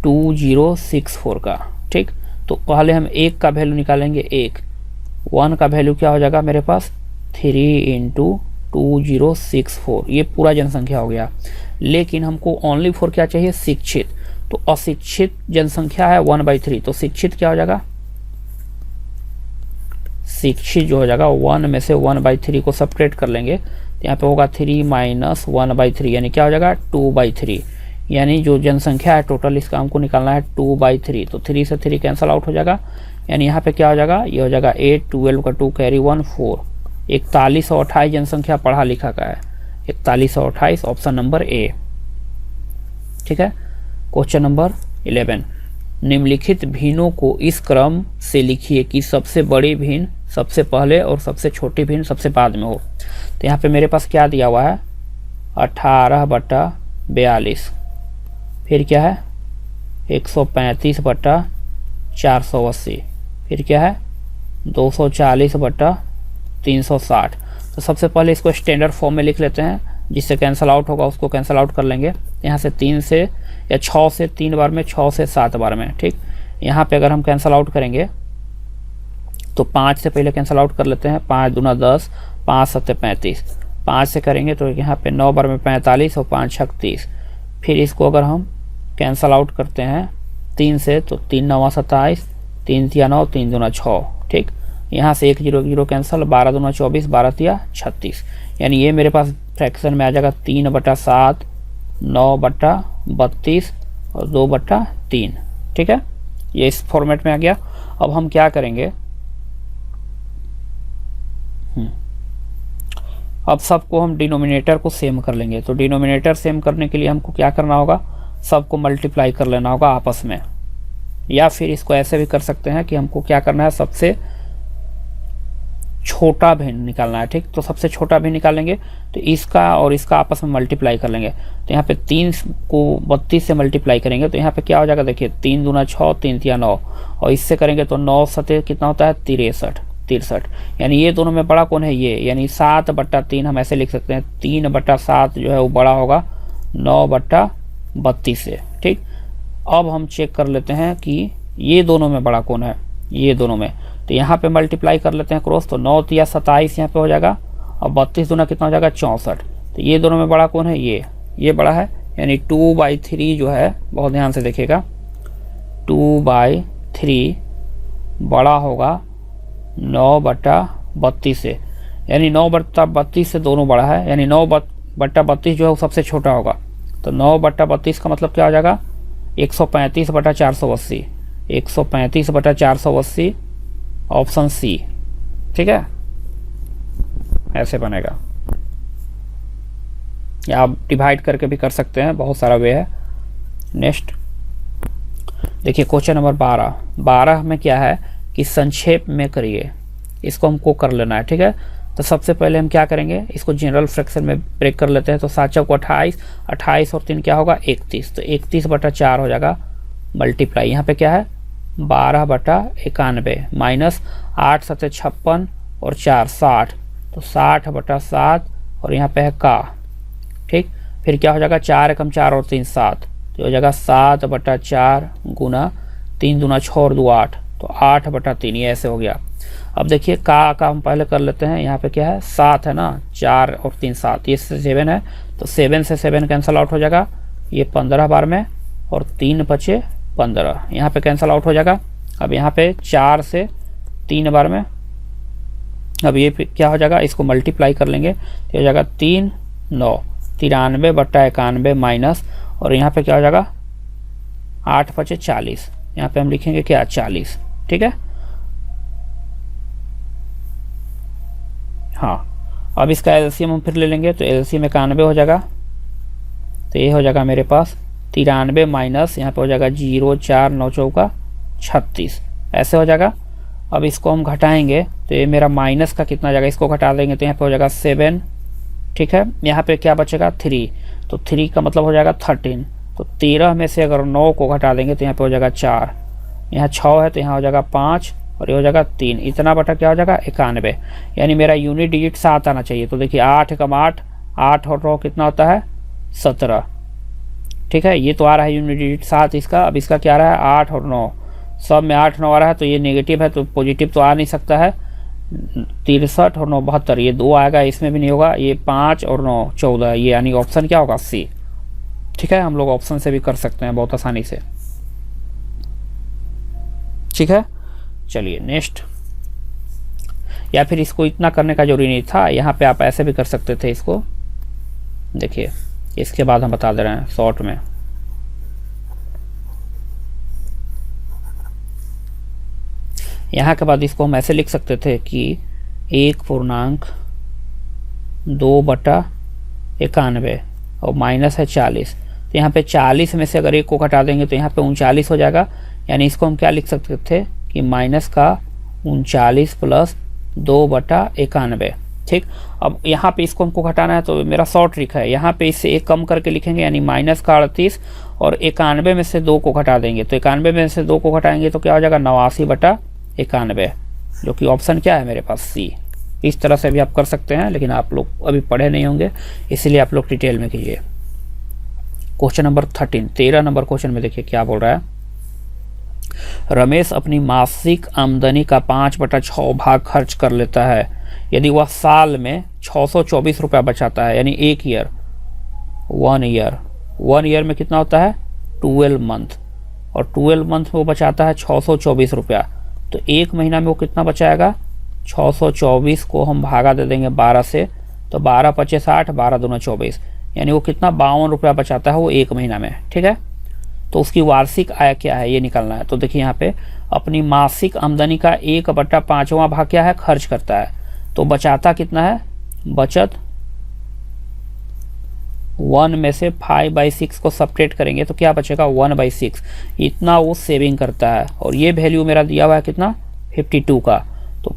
2064 का, ठीक। तो पहले हम 1 का वैल्यू निकालेंगे, 1 का वैल्यू क्या हो जाएगा मेरे पास, 3 × 2064, ये पूरा जनसंख्या हो गया। लेकिन हमको ओनली फॉर क्या चाहिए, शिक्षित। तो अशिक्षित जनसंख्या है 1/3, तो शिक्षित क्या हो जाएगा, शिक्षित जो हो जाएगा 1 में से 1/3 को सपरेट कर लेंगे तो यहाँ पे होगा 3 - 1/3, यानी क्या हो जाएगा 2/3। यानी जो जनसंख्या है टोटल इसका हमको निकालना है 2/3, तो 3 से 3 कैंसिल आउट हो जाएगा। यानी यहाँ पे क्या हो जाएगा, ये हो जाएगा 8, 12 का 2 कैरी 1 4, 4128 जनसंख्या पढ़ा लिखा का है, 4128 ऑप्शन नंबर ए, ठीक है। क्वेश्चन नंबर 11, निम्नलिखित भिन्नों को इस क्रम से लिखिए कि सबसे बड़ी भिन्न सबसे पहले और सबसे छोटी भिन्न सबसे बाद में हो। तो यहाँ पे मेरे पास क्या दिया हुआ है, 18/42, फिर क्या है 135/480, फिर क्या है 240/360। तो सबसे पहले इसको स्टैंडर्ड फॉर्म में लिख लेते हैं, जिससे कैंसिल आउट होगा उसको कैंसिल आउट कर लेंगे। यहाँ से 3 से या 6 से 3 बार में, 6 से 7 बार में, ठीक। यहाँ पे अगर हम कैंसिल आउट करेंगे तो 5 से पहले कैंसिल आउट कर लेते हैं, 5 दूना 10, 5 7 35, 5 से करेंगे तो यहाँ पे 9 बार में 45 और 5 6 30। फिर इसको अगर हम कैंसिल आउट करते हैं 3 से तो 3 9 27, 3 3 9, 3 दूना 6, ठीक। यहाँ से 1 0 0 कैंसिल, 12 दूना 24, 12 3 36। यानी ये मेरे पास फ्रैक्शन में आ जाएगा 3/7, 9/32 और 2/3, ठीक है। ये इस फॉर्मेट में आ गया। अब हम क्या करेंगे, अब सबको हम डिनोमिनेटर को सेम कर लेंगे। तो डिनोमिनेटर सेम करने के लिए हमको क्या करना होगा, सबको मल्टीप्लाई कर लेना होगा आपस में, या फिर इसको ऐसे भी कर सकते हैं कि हमको क्या करना है, सबसे छोटा भिन्न निकालना है, ठीक। तो सबसे छोटा भिन्न निकालेंगे तो इसका और इसका आपस में मल्टीप्लाई कर लेंगे। तो यहाँ पे 3 को 32 से मल्टीप्लाई करेंगे तो यहाँ पे क्या हो जाएगा, देखिए 3 दूना 6, 3 3 9, और इससे करेंगे तो 9 7 कितना होता है 63। यानी ये दोनों में बड़ा कौन है, ये, यानी 7/3 हम ऐसे लिख सकते हैं, 3/7 जो है वो बड़ा होगा 9/32 से, ठीक। अब हम चेक कर लेते हैं कि ये दोनों में बड़ा कौन है, ये दोनों में। तो यहाँ पे मल्टीप्लाई कर लेते हैं क्रॉस, तो 9 3 27 यहाँ पे हो जाएगा, और 32 दूना कितना हो जाएगा 64। तो ये दोनों में बड़ा कौन है, ये बड़ा है। यानी 2/3 जो है, बहुत ध्यान से देखिएगा, 2/3 बड़ा होगा 9/32 से, यानी 9/32 से दोनों बड़ा है, यानी 9/32 जो है वो सबसे छोटा होगा। तो 9/32 का मतलब क्या हो जाएगा, 135/480, 135/480 ऑप्शन सी, ठीक है, ऐसे बनेगा। या आप डिवाइड करके भी कर सकते हैं, बहुत सारा वे है। नेक्स्ट देखिए क्वेश्चन नंबर 12 में क्या है कि संक्षेप में करिए, इसको हमको कर लेना है, ठीक है। तो सबसे पहले हम क्या करेंगे, इसको जनरल फ्रैक्शन में ब्रेक कर लेते हैं। तो 7 चौको 28, 28 और 3 क्या होगा 31, तो 31/4 हो जाएगा मल्टीप्लाई, यहाँ पे क्या है 12/91 माइनस 8 7 56 और 4 60, तो 60/7 और यहाँ पे है का, ठीक। फिर क्या हो जाएगा 4 एकम 4 और 3 7, तो हो जाएगा 7/4 गुना 3 दूना 6 और 2 8, तो 8/3, ये ऐसे हो गया। अब देखिए का हम पहले कर लेते हैं, यहाँ पे क्या है 7 है ना, 4 और 3 7, ये 7 है, तो 7 से 7 कैंसिल आउट हो जाएगा, ये 15 बार में, और 3 बचे 15, यहाँ पे कैंसिल आउट हो जाएगा। अब यहाँ पे 4 से 3 बार में, अब ये क्या हो जाएगा, इसको मल्टीप्लाई कर लेंगे तो हो जाएगा 3 9, 93/91 माइनस, और यहाँ पे क्या हो जाएगा 8 बचे 40, यहाँ पे हम लिखेंगे क्या 40, ठीक है। हाँ, अब इसका एलसीएम हम फिर ले लेंगे, तो एलसीएम 91 हो जाएगा, तो ये हो जाएगा मेरे पास 93 माइनस, यहाँ पे हो जाएगा 0 4 9 चौका 36, ऐसे हो जाएगा। अब इसको हम घटाएंगे तो ये मेरा माइनस का कितना जाएगा, इसको घटा देंगे तो यहाँ पे हो जाएगा 7, ठीक है। यहाँ पे क्या बचेगा 3, तो 3 का मतलब हो जाएगा 13, तो 13 में से अगर 9 को घटा देंगे तो यहाँ पे हो जाएगा 4, यहाँ 6 है तो यहाँ हो जाएगा 5, और ये हो जाएगा 3, इतना बटा क्या हो जाएगा 91, यानी मेरा यूनिट डिजिट 7 आना चाहिए। तो देखिए 8 कम 8, 8 और 9 कितना होता है 17, ठीक है, ये तो आ रहा है यूनिट डिजिट 7 इसका। अब इसका क्या आ रहा है 8 और 9, सब में 8 9 आ रहा है, तो ये नेगेटिव है तो पॉजिटिव तो आ नहीं सकता है। 63 और 9 72, ये 2 आएगा, इसमें भी नहीं होगा। ये 5 और 9 14, ये यानी ऑप्शन क्या होगा सी, ठीक है। हम लोग ऑप्शन से भी कर सकते हैं बहुत आसानी से, ठीक है। चलिए नेक्स्ट, या फिर इसको इतना करने का जरूरी नहीं था, यहाँ पे आप ऐसे भी कर सकते थे इसको। देखिए इसके बाद हम बता दे रहे हैं शॉर्ट में। यहाँ के बाद इसको हम ऐसे लिख सकते थे कि 1.2/91 और माइनस है 40, तो यहाँ पे 40 में से अगर 1 को घटा देंगे तो यहाँ पे 39 हो जाएगा। यानी इसको हम क्या लिख सकते थे कि माइनस का 39 प्लस 2/91, ठीक। अब यहाँ पे इसको हमको घटाना है तो मेरा शॉर्ट ट्रिक है, यहाँ पे इससे 1 कम करके लिखेंगे, यानी माइनस का 38 और 91 में से 2 को घटा देंगे, तो 91 में से 2 को घटाएंगे तो क्या हो जाएगा 89/91, जो कि ऑप्शन क्या है मेरे पास सी। इस तरह से भी आप कर सकते हैं, लेकिन आप लोग अभी पढ़े नहीं होंगे इसलिए आप लोग डिटेल में कीजिए। क्वेश्चन नंबर 13 नंबर क्वेश्चन में देखिए क्या बोल रहा है। रमेश अपनी मासिक आमदनी का 5/6 भाग खर्च कर लेता है यदि वह साल में 624 रुपया बचाता है, यानी 1 ईयर, 1 ईयर में कितना होता है 12 मंथ, और 12 मंथ में वो बचाता है 624 रुपया, तो 1 महीना में वो कितना बचाएगा 624 को हम भागा दे देंगे 12 से, तो 12 पचे 60, 12 दूना 24, यानी वो कितना 52 रुपया बचाता है वो 1 महीना में, ठीक है। तो उसकी वार्षिक आय क्या है ये निकालना है। तो देखिए यहाँ पे अपनी मासिक आमदनी का 1/5वां भाग क्या है खर्च करता है, तो बचाता कितना है, बचत 1 में से 5/6 को सब्ट्रैक्ट करेंगे तो क्या बचेगा 1/6, इतना वो सेविंग करता है। और ये वैल्यू मेरा दिया हुआ है कितना 52 का, तो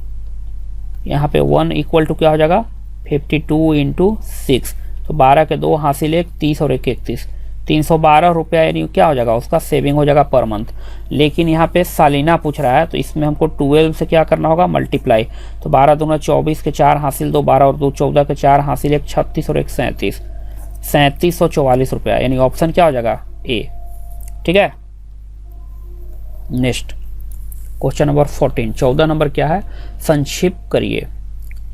यहाँ पे 1 इक्वल टू क्या हो जाएगा 52 × 6, तो 12 के 2 हासिल 1, 30 और 1 31, 312 रुपया, यानी क्या हो जाएगा उसका सेविंग हो जाएगा पर मंथ। लेकिन यहाँ पे सालिना पूछ रहा है तो इसमें हमको 12 से क्या करना होगा मल्टीप्लाई, तो 12 दूना 24 के 4 हासिल 2, 12 और 2 14 के 4 हासिल 1 36 और 1 37, 3744 रुपया, यानी ऑप्शन क्या हो जाएगा ए, ठीक है। नेक्स्ट क्वेश्चन नंबर 14 नंबर क्या है, संक्षिप्त करिए,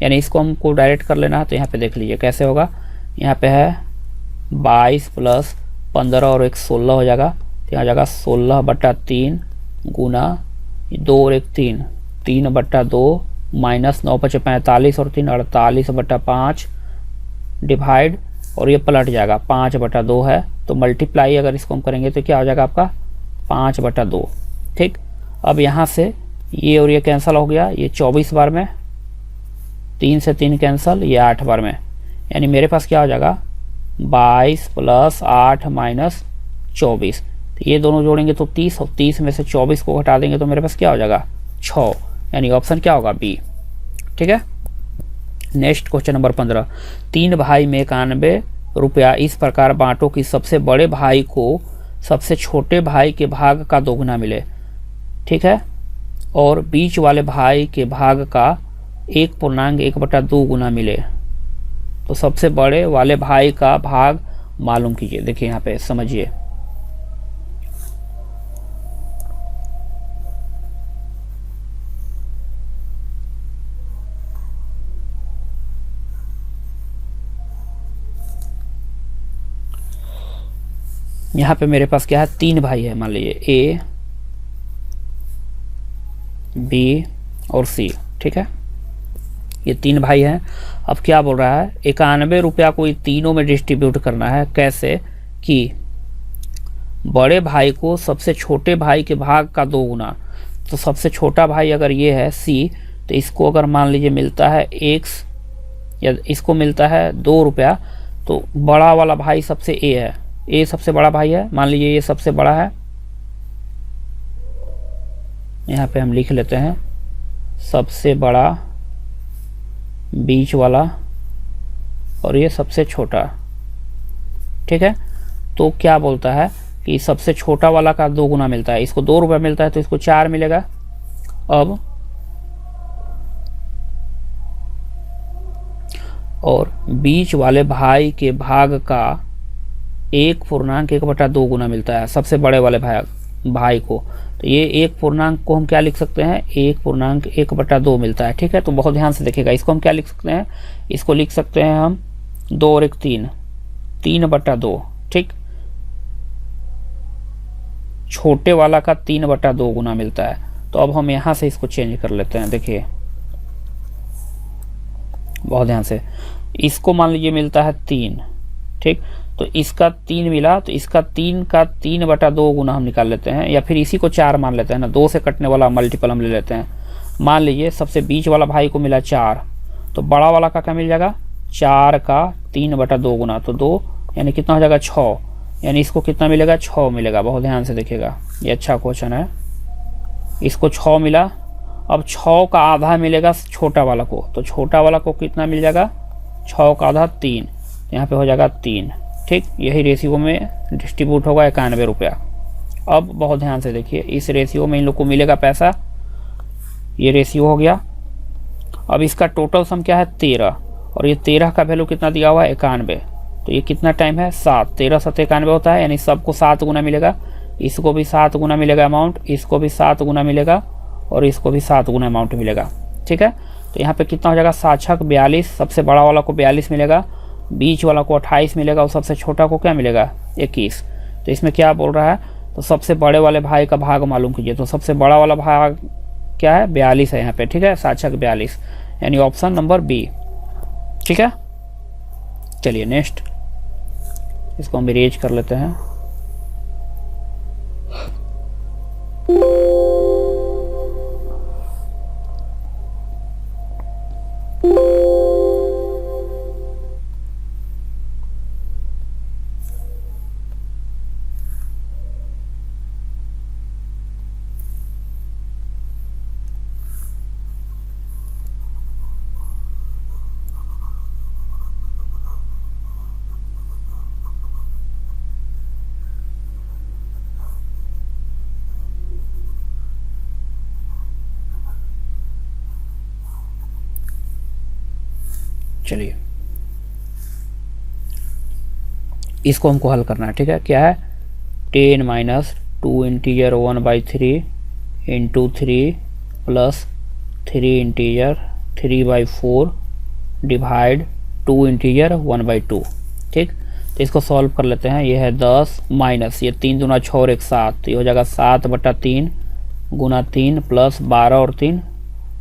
यानी इसको हमको डायरेक्ट कर लेना है। तो यहाँ पे देख लीजिए कैसे होगा, यहाँ पे है 22 प्लस 15 और 1 16 हो जाएगा, तो यहाँ जाएगा 16/3 गुना 2 और 1 3, 3/2 माइनस 9 5 45 और 3 48/5 डिवाइड, और ये पलट जाएगा 5/2 है, तो मल्टीप्लाई अगर इसको हम करेंगे तो क्या हो जाएगा आपका 5/2, ठीक। अब यहाँ से ये और ये कैंसिल हो गया, ये 24 बार में, 3 से 3 कैंसिल, ये 8 बार में, यानी मेरे पास क्या हो जाएगा 22 प्लस 8 माइनस 24, तो ये दोनों जोड़ेंगे तो 30, और 30 में से 24 को घटा देंगे तो मेरे पास क्या हो जाएगा 6, यानी ऑप्शन क्या होगा बी, ठीक है। नेक्स्ट क्वेश्चन नंबर 15, 3 भाई में 91 रुपया इस प्रकार बांटो कि सबसे बड़े भाई को सबसे छोटे भाई के भाग का 2 गुना मिले, ठीक है, और बीच वाले भाई के भाग का 1.1/2 गुना मिले, तो सबसे बड़े वाले भाई का भाग मालूम कीजिए। देखिए यहाँ पे समझिए, यहाँ पे मेरे पास क्या है 3 भाई है, मान लीजिए ए बी और सी, ठीक है, ये 3 भाई हैं। अब क्या बोल रहा है 91 रुपया को ये तीनों में डिस्ट्रीब्यूट करना है, कैसे कि बड़े भाई को सबसे छोटे भाई के भाग का 2 गुना, तो सबसे छोटा भाई अगर ये है सी, तो इसको अगर मान लीजिए मिलता है x या इसको मिलता है 2 रुपया, तो बड़ा वाला भाई सबसे ए है, ए सबसे बड़ा भाई है, मान लीजिए ये सबसे बड़ा है, यहाँ पे हम लिख लेते हैं सबसे बड़ा, बीच वाला और ये सबसे छोटा, ठीक है। तो क्या बोलता है कि सबसे छोटा वाला का 2 गुना मिलता है, इसको 2 रुपया मिलता है तो इसको 4 मिलेगा। अब और बीच वाले भाई के भाग का 1/1/2 गुना मिलता है सबसे बड़े वाले भाई को। तो ये 1 को हम क्या लिख सकते हैं, 1/1/2 मिलता है। ठीक है, तो बहुत ध्यान से देखिएगा। इसको हम क्या लिख सकते हैं, इसको लिख सकते हैं हम 2 और 1 3, 3/2। ठीक, छोटे वाला का 3/2 गुना मिलता है। तो अब हम यहां से इसको चेंज कर लेते हैं। देखिए बहुत ध्यान से, इसको मान लीजिए मिलता है 3। ठीक, तो इसका 3 मिला, तो इसका 3 का 3/2 गुना हम निकाल लेते हैं, या फिर इसी को 4 मान लेते हैं ना, 2 से कटने वाला मल्टीपल हम ले लेते हैं। मान लीजिए सबसे बीच वाला भाई को मिला 4, तो बड़ा वाला का क्या मिल जाएगा, 4 का 3/2 गुना, तो 2 यानी कितना हो जाएगा 6, यानी इसको कितना मिलेगा 6 मिलेगा। बहुत ध्यान से देखिएगा, ये अच्छा क्वेश्चन है। इसको 6 मिला, अब 6 का आधा मिलेगा छोटा वाला को, तो छोटा वाला को कितना मिल जाएगा, 6 का आधा 3, यहाँ पे हो जाएगा 3। ठीक, यही रेशियो में डिस्ट्रीब्यूट होगा 91 रुपया। अब बहुत ध्यान से देखिए, इस रेशियो में इन लोग को मिलेगा पैसा, ये रेशियो हो गया। अब इसका टोटल सम क्या है 13, और ये 13 का वैल्यू कितना दिया हुआ है 91, तो ये कितना टाइम है 7, 13 7 91 होता है, यानी सबको 7 गुना मिलेगा। इसको भी 7 गुना मिलेगा अमाउंट, इसको भी 7 गुना मिलेगा, और इसको भी 7 गुना अमाउंट मिलेगा। ठीक है, तो यहाँ पे कितना हो जाएगा 7 6 42, सबसे बड़ा वाला को 42 मिलेगा, बीच वाला को 28 मिलेगा, और सबसे छोटा को क्या मिलेगा 21। तो इसमें क्या बोल रहा है, तो सबसे बड़े वाले भाई का भाग मालूम कीजिए। तो सबसे बड़ा वाला भाग क्या है 42 है यहाँ पे। ठीक है, 7 6 42, यानी ऑप्शन नंबर बी। ठीक है, चलिए नेक्स्ट, इसको हम इरेज कर लेते हैं। चलिए इसको हमको हल करना है। ठीक है, क्या है 10 - 2 integer 1/3 into 3 plus 3 integer 3/4 divide 2 integer 1/2। ठीक, तो इसको सॉल्व कर लेते हैं। ये है 10 माइनस ये 3 दूना 6 और 1 7, तो ये हो जाएगा 7/3 गुना 3 प्लस 12 और 3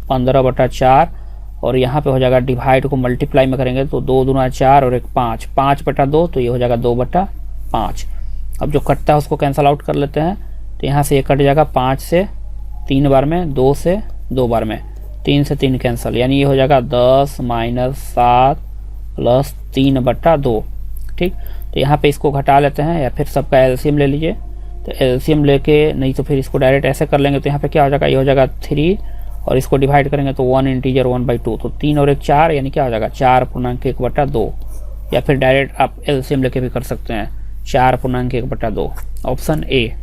15/4, और यहाँ पे हो जाएगा डिवाइड को मल्टीप्लाई में करेंगे तो 2 दूना 4 और 1 5, 5/2, तो ये हो जाएगा 2/5। अब जो कटता है उसको कैंसिल आउट कर लेते हैं, तो यहाँ से ये कट जाएगा 5 से 3 बार में, 2 से 2 बार में, 3 से 3 कैंसिल, यानी ये हो जाएगा 10 - 7 प्लस 3/2। ठीक, तो यहाँ पे इसको घटा लेते हैं, या फिर सबका एलसीएम ले लीजिए। तो एलसीएम लेके, नहीं तो फिर इसको डायरेक्ट ऐसे कर लेंगे, तो यहाँ पे क्या हो जाएगा, ये हो जाएगा 3, और इसको डिवाइड करेंगे तो 1 इंटीजर 1/2, तो 3 और 1 4, यानी क्या हो जाएगा 4.1/2, या फिर डायरेक्ट आप एलसीएम लेके भी कर सकते हैं 4.1/2, option A.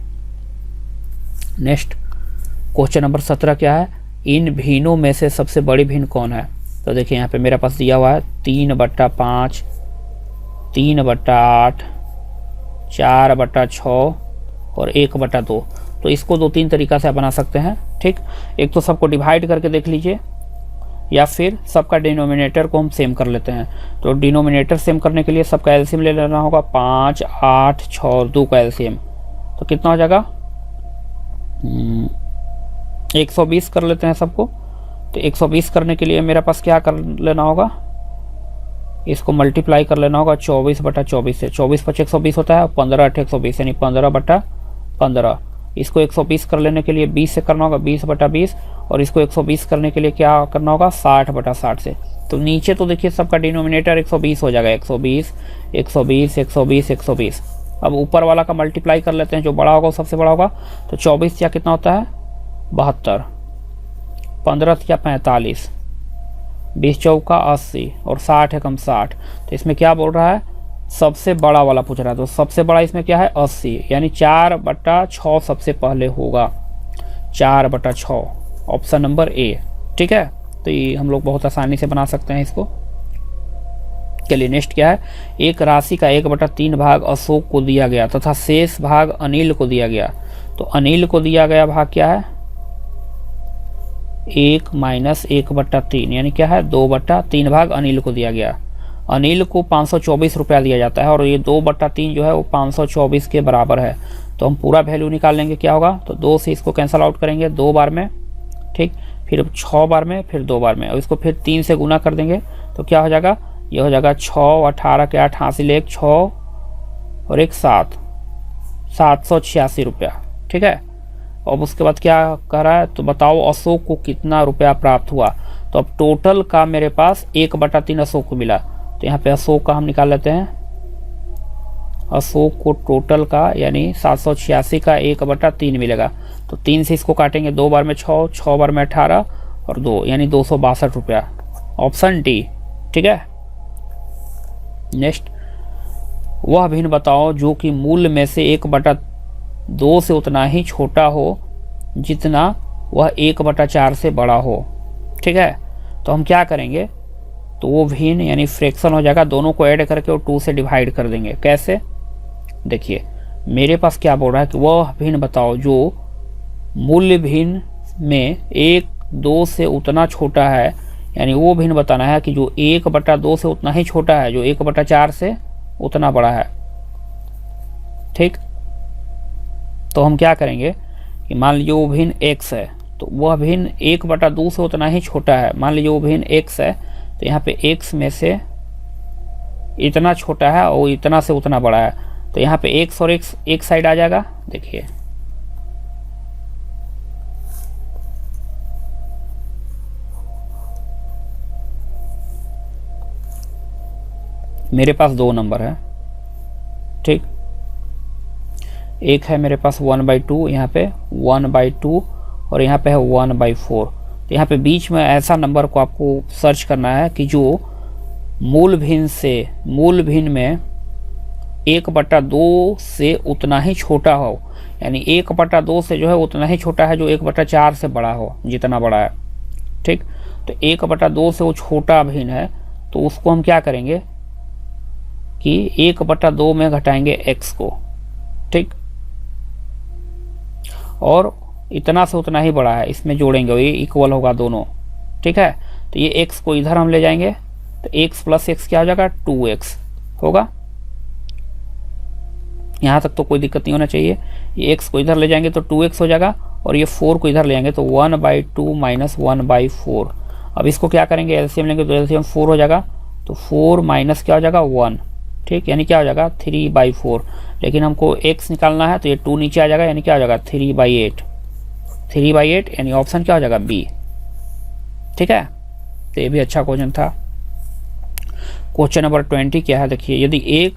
Next question number 17 क्या है, इन भिन्नों में से सबसे बड़ी भिन्न कौन है। तो देखिए यहाँ पे मेरे पास दिया हुआ है 3/5, 3/8, 4/6 और 1/2। तो इसको 2-3 तरीका से आप बना सकते हैं। ठीक, एक तो सबको डिवाइड करके देख लीजिए, या फिर सबका डिनोमिनेटर को हम सेम कर लेते हैं। तो डिनोमिनेटर सेम करने के लिए सबका एलसीएम ले लेना होगा, 5 8 6 और 2 का एलसीएम, तो कितना हो जाएगा 120 कर लेते हैं सबको। तो 120 करने के लिए मेरे पास क्या कर लेना होगा, इसको मल्टीप्लाई कर लेना होगा 24/24 से, 24 × 120 होता है, 15 × 120 यानी 15/15। इसको 120 कर लेने के लिए 20 से करना होगा, 20/20, और इसको 120 करने के लिए क्या करना होगा 60/60 से। तो नीचे तो देखिए सबका डिनोमिनेटर 120 हो जाएगा, 120 120 120 120। अब ऊपर वाला का मल्टीप्लाई कर लेते हैं, जो बड़ा होगा वो सबसे बड़ा होगा। तो 24 या कितना होता है 72, 15 या 45, 20 चौका 80, और 60 एकम 60। तो इसमें क्या बोल रहा है, सबसे बड़ा वाला पूछ रहा है, तो सबसे बड़ा इसमें क्या है 80, यानी 4/6 सबसे पहले होगा, 4/6, ऑप्शन नंबर ए। ठीक है, तो ये हम लोग बहुत आसानी से बना सकते हैं इसको। चलिए नेक्स्ट क्या है, एक राशि का 1/3 भाग अशोक को दिया गया तथा शेष भाग अनिल को दिया गया। तो अनिल को दिया गया भाग क्या है, 1 - 1/3 यानी क्या है 2/3 भाग अनिल को दिया गया। अनिल को 524 रुपया दिया जाता है और ये 2/3 जो है वो 524 के बराबर है। तो हम पूरा वैल्यू निकाल लेंगे, क्या होगा, तो 2 से इसको कैंसल आउट करेंगे 2 बार में, ठीक, फिर 6 बार में, फिर 2 बार में, और इसको फिर 3 से गुना कर देंगे तो क्या हो जाएगा, ये हो जाएगा 6, 18 के 8, हासिल 1, 6 और 1 7, 786 रुपया। ठीक है। अब उसके बाद क्या कह रहा है, तो बताओ अशोक को कितना रुपया प्राप्त हुआ। तो अब टोटल का मेरे पास 1/3 अशोक को मिला, तो यहाँ पे अशोक का हम निकाल लेते हैं। अशोक को टोटल का यानी 786 का 1/3 मिलेगा। तो 3 से इसको काटेंगे, 2 बार में 6, 6 बार में 18 और 2 यानी 262 रुपया, ऑप्शन डी। ठीक है। नेक्स्ट, वह भिन्न बताओ जो कि मूल्य में से 1/2 से उतना ही छोटा हो जितना वह 1/4 से बड़ा हो। ठीक है। तो हम क्या करेंगे, तो वो भिन्न यानी फ्रैक्शन हो जाएगा, दोनों को ऐड करके और 2 से डिवाइड कर देंगे। कैसे, देखिए मेरे पास क्या बोल रहा है कि वह भिन्न बताओ जो मूल्य भिन्न में 1/2 से उतना छोटा है, यानी वो भिन्न बताना है कि जो 1/2 से उतना ही छोटा है जो 1/4 से उतना बड़ा है। ठीक। तो हम क्या करेंगे कि मान लीजिए वो भिन्न x है, तो वह भिन्न 1/2 से उतना ही छोटा है। मान लीजिए वो भिन्न x है, तो यहाँ पे x में से इतना छोटा है और इतना से उतना बड़ा है, तो यहाँ पे x और x एक साइड आ जाएगा। देखिए मेरे पास 2 नंबर है, ठीक, एक है मेरे पास 1/2, यहाँ पे 1/2 और यहाँ पे है 1/4। तो यहाँ पे बीच में ऐसा नंबर को आपको सर्च करना है कि जो मूल भिन्न में 1/2 से उतना ही छोटा हो, यानी 1/2 से जो है उतना ही छोटा है जो 1/4 से बड़ा हो, जितना बड़ा है। ठीक। तो 1/2 से वो छोटा भिन्न है, तो उसको हम क्या करेंगे कि 1/2 में घटाएंगे x को। ठीक। और इतना से उतना ही बड़ा है, इसमें जोड़ेंगे, ये इक्वल होगा दोनों। ठीक है। तो ये x को इधर हम ले जाएंगे, तो x + x क्या हो जाएगा, 2x होगा। यहाँ तक तो कोई दिक्कत नहीं होना चाहिए। ये x को इधर ले जाएंगे तो 2x हो जाएगा, और ये 4 को इधर ले जाएंगे तो 1/2 - 1/4। अब इसको क्या करेंगे, एलसीएम लेंगे तो एलसीएम 4 हो जाएगा, तो 4 माइनस क्या हो जाएगा 1। ठीक, यानी क्या हो जाएगा 3/4। लेकिन हमको x निकालना है तो ये 2 नीचे आ जाएगा, यानी क्या हो जाएगा 3/8। 3/8 यानी ऑप्शन क्या हो जाएगा बी। ठीक है। तो ये भी अच्छा क्वेश्चन था। क्वेश्चन नंबर 20 क्या है, देखिए यदि एक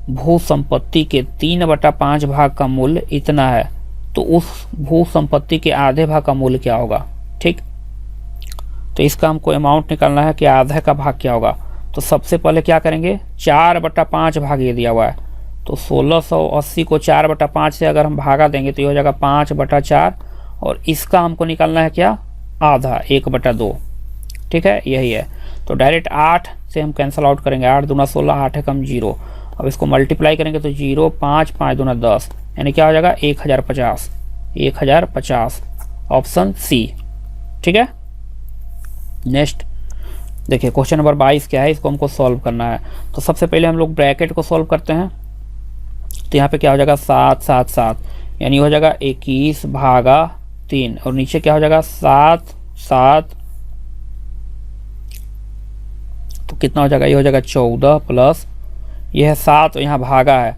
भू संपत्ति के 3/5 भाग का मूल्य इतना है तो उस भू संपत्ति के आधे भाग का मूल्य क्या होगा। ठीक। तो इसका हमको अमाउंट निकालना है कि आधे का भाग क्या होगा। तो सबसे पहले क्या करेंगे, 4/5 भाग ये दिया हुआ है, तो 1680 को 4/5 से अगर हम भागा देंगे तो ये हो जाएगा 5/4, और इसका हमको निकालना है क्या, आधा, 1/2। ठीक है, यही है। तो डायरेक्ट 8 से हम कैंसिल आउट करेंगे, 8 दूना 16, 8 एकम 0। अब इसको मल्टीप्लाई करेंगे तो 0, 5, 5 दूना 10, यानी क्या हो जाएगा 1050। 1050 ऑप्शन सी। ठीक है। नेक्स्ट देखिए क्वेश्चन नंबर 22 क्या है, इसको हमको सॉल्व करना है। तो सबसे पहले हम लोग ब्रैकेट को सॉल्व करते हैं। तो यहाँ पे क्या हो जाएगा 7, 7, 7, यानी हो जाएगा 21/3, और नीचे क्या हो जाएगा 7, 7, तो कितना हो जाएगा, ये हो जाएगा 14 प्लस ये है 7, और यहाँ भागा है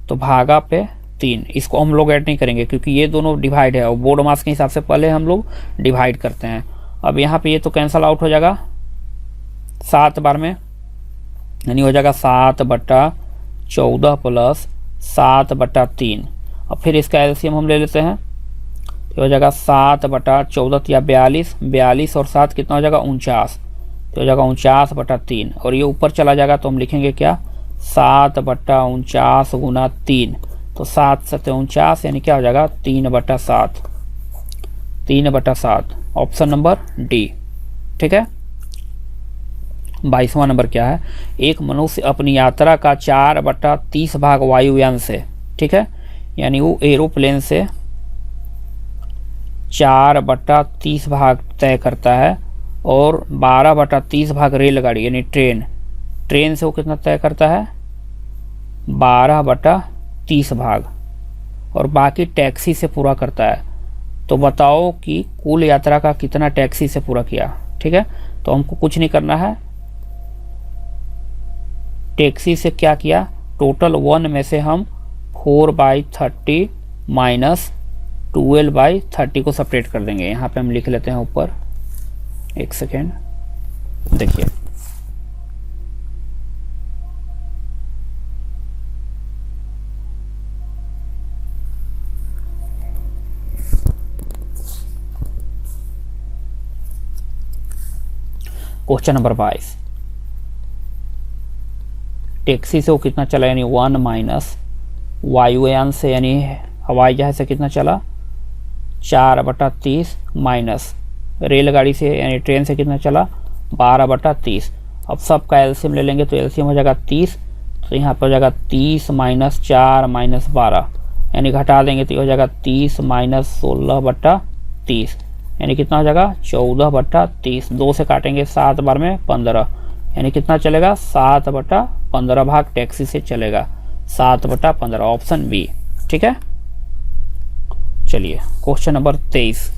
तो भागा पे 3। इसको हम लोग ऐड नहीं करेंगे क्योंकि ये दोनों डिवाइड है, और बोर्ड मास के हिसाब से पहले हम लोग डिवाइड करते हैं। अब यहाँ पे ये तो कैंसल आउट हो जाएगा 7 बार में, यानी हो जाएगा 7/14 प्लस 7/3। और फिर इसका एलसीएम हम ले लेते हैं, तो हो जाएगा 7/14 या 42, 42 और 7 कितना हो जाएगा 49, तो हो जाएगा 49/3। और ये ऊपर चला जाएगा तो हम लिखेंगे क्या, 7/49 गुना 3, तो 7 7 49, यानी क्या हो जाएगा 3/7। 3/7 ऑप्शन नंबर डी। ठीक है। 22वां नंबर क्या है, एक मनुष्य अपनी यात्रा का 4/30 भाग वायुयान से, ठीक है, यानी वो एरोप्लेन से 4/30 भाग तय करता है और 12/30 भाग रेलगाड़ी यानी ट्रेन से वो कितना तय करता है, 12/30 भाग, और बाकी टैक्सी से पूरा करता है। तो बताओ कि कुल यात्रा का कितना टैक्सी से पूरा किया। ठीक है, तो हमको कुछ नहीं करना है, टैक्सी से क्या किया, टोटल 1 में से हम 4/30 माइनस 12/30 को सेपरेट कर देंगे। यहाँ पे हम लिख लेते हैं ऊपर, एक सेकेंड देखिए, क्वेश्चन नंबर 22, टैक्सी से वो कितना चला, यानी 1 माइनस वायुयान से यानी हवाई जहाज से कितना चला, 4/30 माइनस रेलगाड़ी से यानी ट्रेन से कितना चला, 12/30। अब सबका एलसीएम ले लेंगे तो एलसीएम हो जाएगा 30, तो यहाँ पर हो जाएगा 30 माइनस 4 माइनस 12, यानी घटा देंगे तो ये हो जाएगा 30 माइनस 16/30, यानी कितना हो जाएगा 14/30। 2 से काटेंगे 7 बार में 15, यानी कितना चलेगा 7/15 भाग टैक्सी से चलेगा, 7/15, ऑप्शन बी। ठीक है, चलिए क्वेश्चन नंबर 23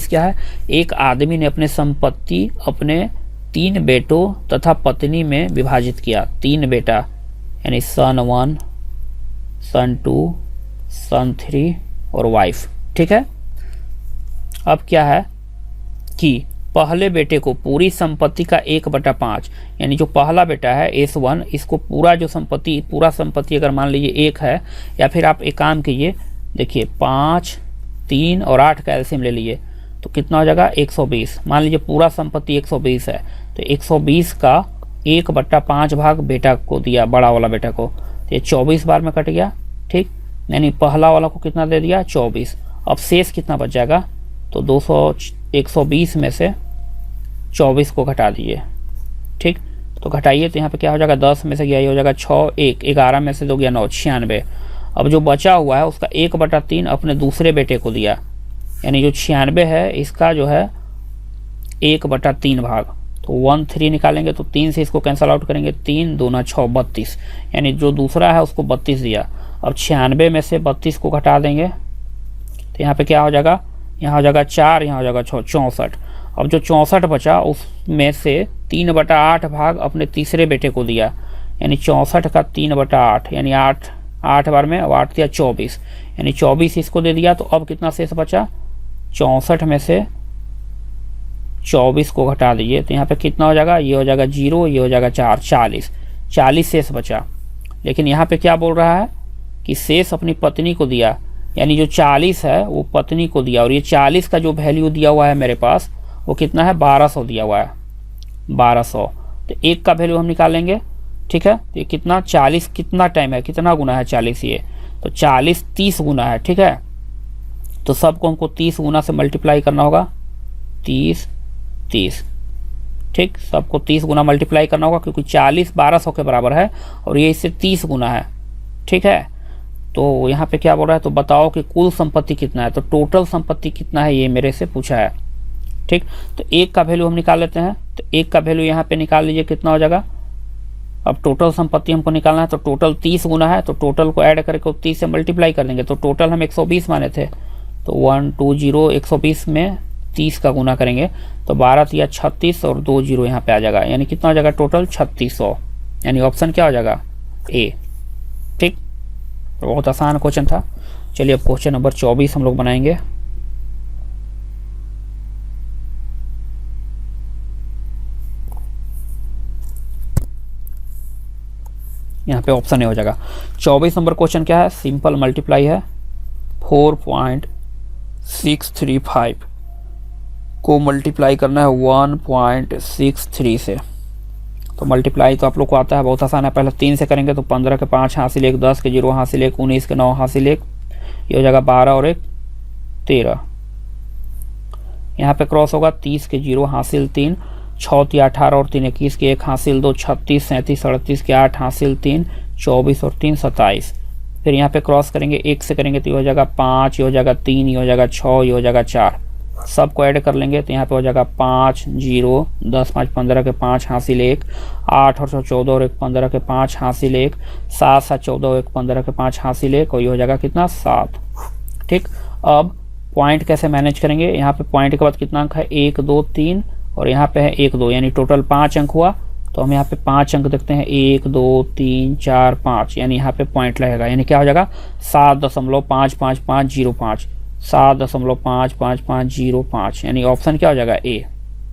क्या है, एक आदमी ने अपने संपत्ति अपने 3 बेटों तथा पत्नी में विभाजित किया। 3 बेटा यानी सन 1, सन 2, सन 3 और वाइफ। ठीक है, अब क्या है कि पहले बेटे को पूरी संपत्ति का 1/5, यानी जो पहला बेटा है S1, इसको पूरा जो संपत्ति, पूरा संपत्ति अगर मान लीजिए 1 है, या फिर आप एक काम कीजिए, देखिए 5, 3 और 8 का एलसीएम ले लीजिए तो कितना हो जाएगा 120। मान लीजिए पूरा संपत्ति 120 है, तो 120 का 1/5 भाग बेटा को दिया, बड़ा वाला बेटा को, तो ये 24 बार में कट गया। ठीक, यानी पहला वाला को कितना दे दिया 24। अब शेष कितना बच जाएगा, तो 120 में से 24 को घटा दीजिए। ठीक, तो घटाइए तो यहाँ पे क्या हो जाएगा, 10 में से गया ये हो जाएगा 6, 1, 11 में से 2 गया 9, 96। अब जो बचा हुआ है उसका 1/3 अपने दूसरे बेटे को दिया, यानी जो 96 है इसका जो है 1/3 भाग, तो 13 निकालेंगे तो 3 से इसको कैंसल आउट करेंगे, 3 दूना 6, 32, यानी जो दूसरा है उसको 32 दिया। अब 96 में से 32 को घटा देंगे तो यहाँ पे क्या हो जाएगा, यहाँ हो जाएगा 4, यहाँ हो जाएगा 6, 64। अब जो 64 बचा उसमें से 3/8 भाग अपने तीसरे बेटे को दिया, यानी 64 का 3/8 यानी 8 बार में, अब 8 दिया 24, यानी 24 इसको दे दिया। तो अब कितना शेष बचा, 64 में से 24 को घटा दीजिए तो यहाँ पे कितना हो जाएगा, ये हो जाएगा 0, ये हो जाएगा 4, 40 शेष बचा। लेकिन यहाँ पे क्या बोल रहा है कि शेष अपनी पत्नी को दिया, यानी जो 40 है वो पत्नी को दिया, और ये 40 का जो वैल्यू दिया हुआ है मेरे पास वो कितना है, 1200 दिया हुआ है, 1200। तो 1 का वैल्यू हम निकालेंगे। ठीक है, तो ये कितना, 40 कितना टाइम है, कितना गुना है 40, ये तो 40 30 गुना है। ठीक है, तो सबको हमको 30 गुना से मल्टीप्लाई करना होगा, 30 30। ठीक, सबको 30 गुना मल्टीप्लाई करना होगा क्योंकि 40 1200 के बराबर है और ये इससे 30 गुना है। ठीक है, तो यहाँ पे क्या बोल रहा है, तो बताओ कि कुल संपत्ति कितना है, तो टोटल संपत्ति कितना है ये मेरे से पूछा है। ठीक, तो 1 का वैल्यू हम निकाल लेते हैं, तो 1 का वैल्यू यहाँ पे निकाल लीजिए कितना हो जाएगा। अब टोटल संपत्ति हमको निकालना है तो टोटल 30 गुना है, तो टोटल को ऐड करके 30 से मल्टीप्लाई कर देंगे, तो टोटल हम 120 माने थे, तो 120 120 में 30 का गुना करेंगे तो 12 या 36 और 2 0 यहाँ पे आ जाएगा, यानी कितना हो जाएगा टोटल 3600, यानी ऑप्शन क्या हो जाएगा ए। ठीक, बहुत आसान क्वेश्चन था। चलिए अब क्वेश्चन नंबर 24 हम लोग बनाएंगे। यहाँ पे ऑप्शन ए हो जाएगा। 24 नंबर क्वेश्चन क्या है, सिंपल मल्टीप्लाई है, 4.635 को मल्टीप्लाई करना है 1.63 से। तो मल्टीप्लाई तो आप लोग को आता है, बहुत आसान है। पहले 3 से करेंगे तो 15 के 5 हासिल 1, 10 के 0 हासिल 1, 19 के 9 हासिल 1, ये हो जाएगा 12 और 1 13। यहाँ पे क्रॉस होगा 30 के 0 हासिल 3, 6 3 18 और 3 21 के 1 हासिल 2 36 37 38 के 8 हासिल 3 24 और 3 27। फिर यहाँ पे क्रॉस करेंगे 1 से करेंगे तो ये हो जाएगा 5, ये हो जाएगा 3, ये हो जाएगा 6, ये हो जाएगा 4। सबको ऐड कर लेंगे तो यहाँ पे हो जाएगा 5 0 10 5 15 के 5 हासिल 1 8 और 14 और 1 15 के 5 हासिल 1 7 7 14 और 1 15 के 5 हासिल 1 और ये हो जाएगा कितना 7। ठीक, अब पॉइंट कैसे मैनेज करेंगे। यहाँ पे पॉइंट के बाद कितना अंक है 1 2 3 और यहाँ पे है 1 2, यानी टोटल 5 अंक हुआ। तो हम यहाँ पे 5 अंक देखते हैं 1 2 3 4 5, यानी यहाँ पे पॉइंट लगेगा, यानी क्या हो जाएगा 7.55505 7.55505, यानी ऑप्शन क्या हो जाएगा ए।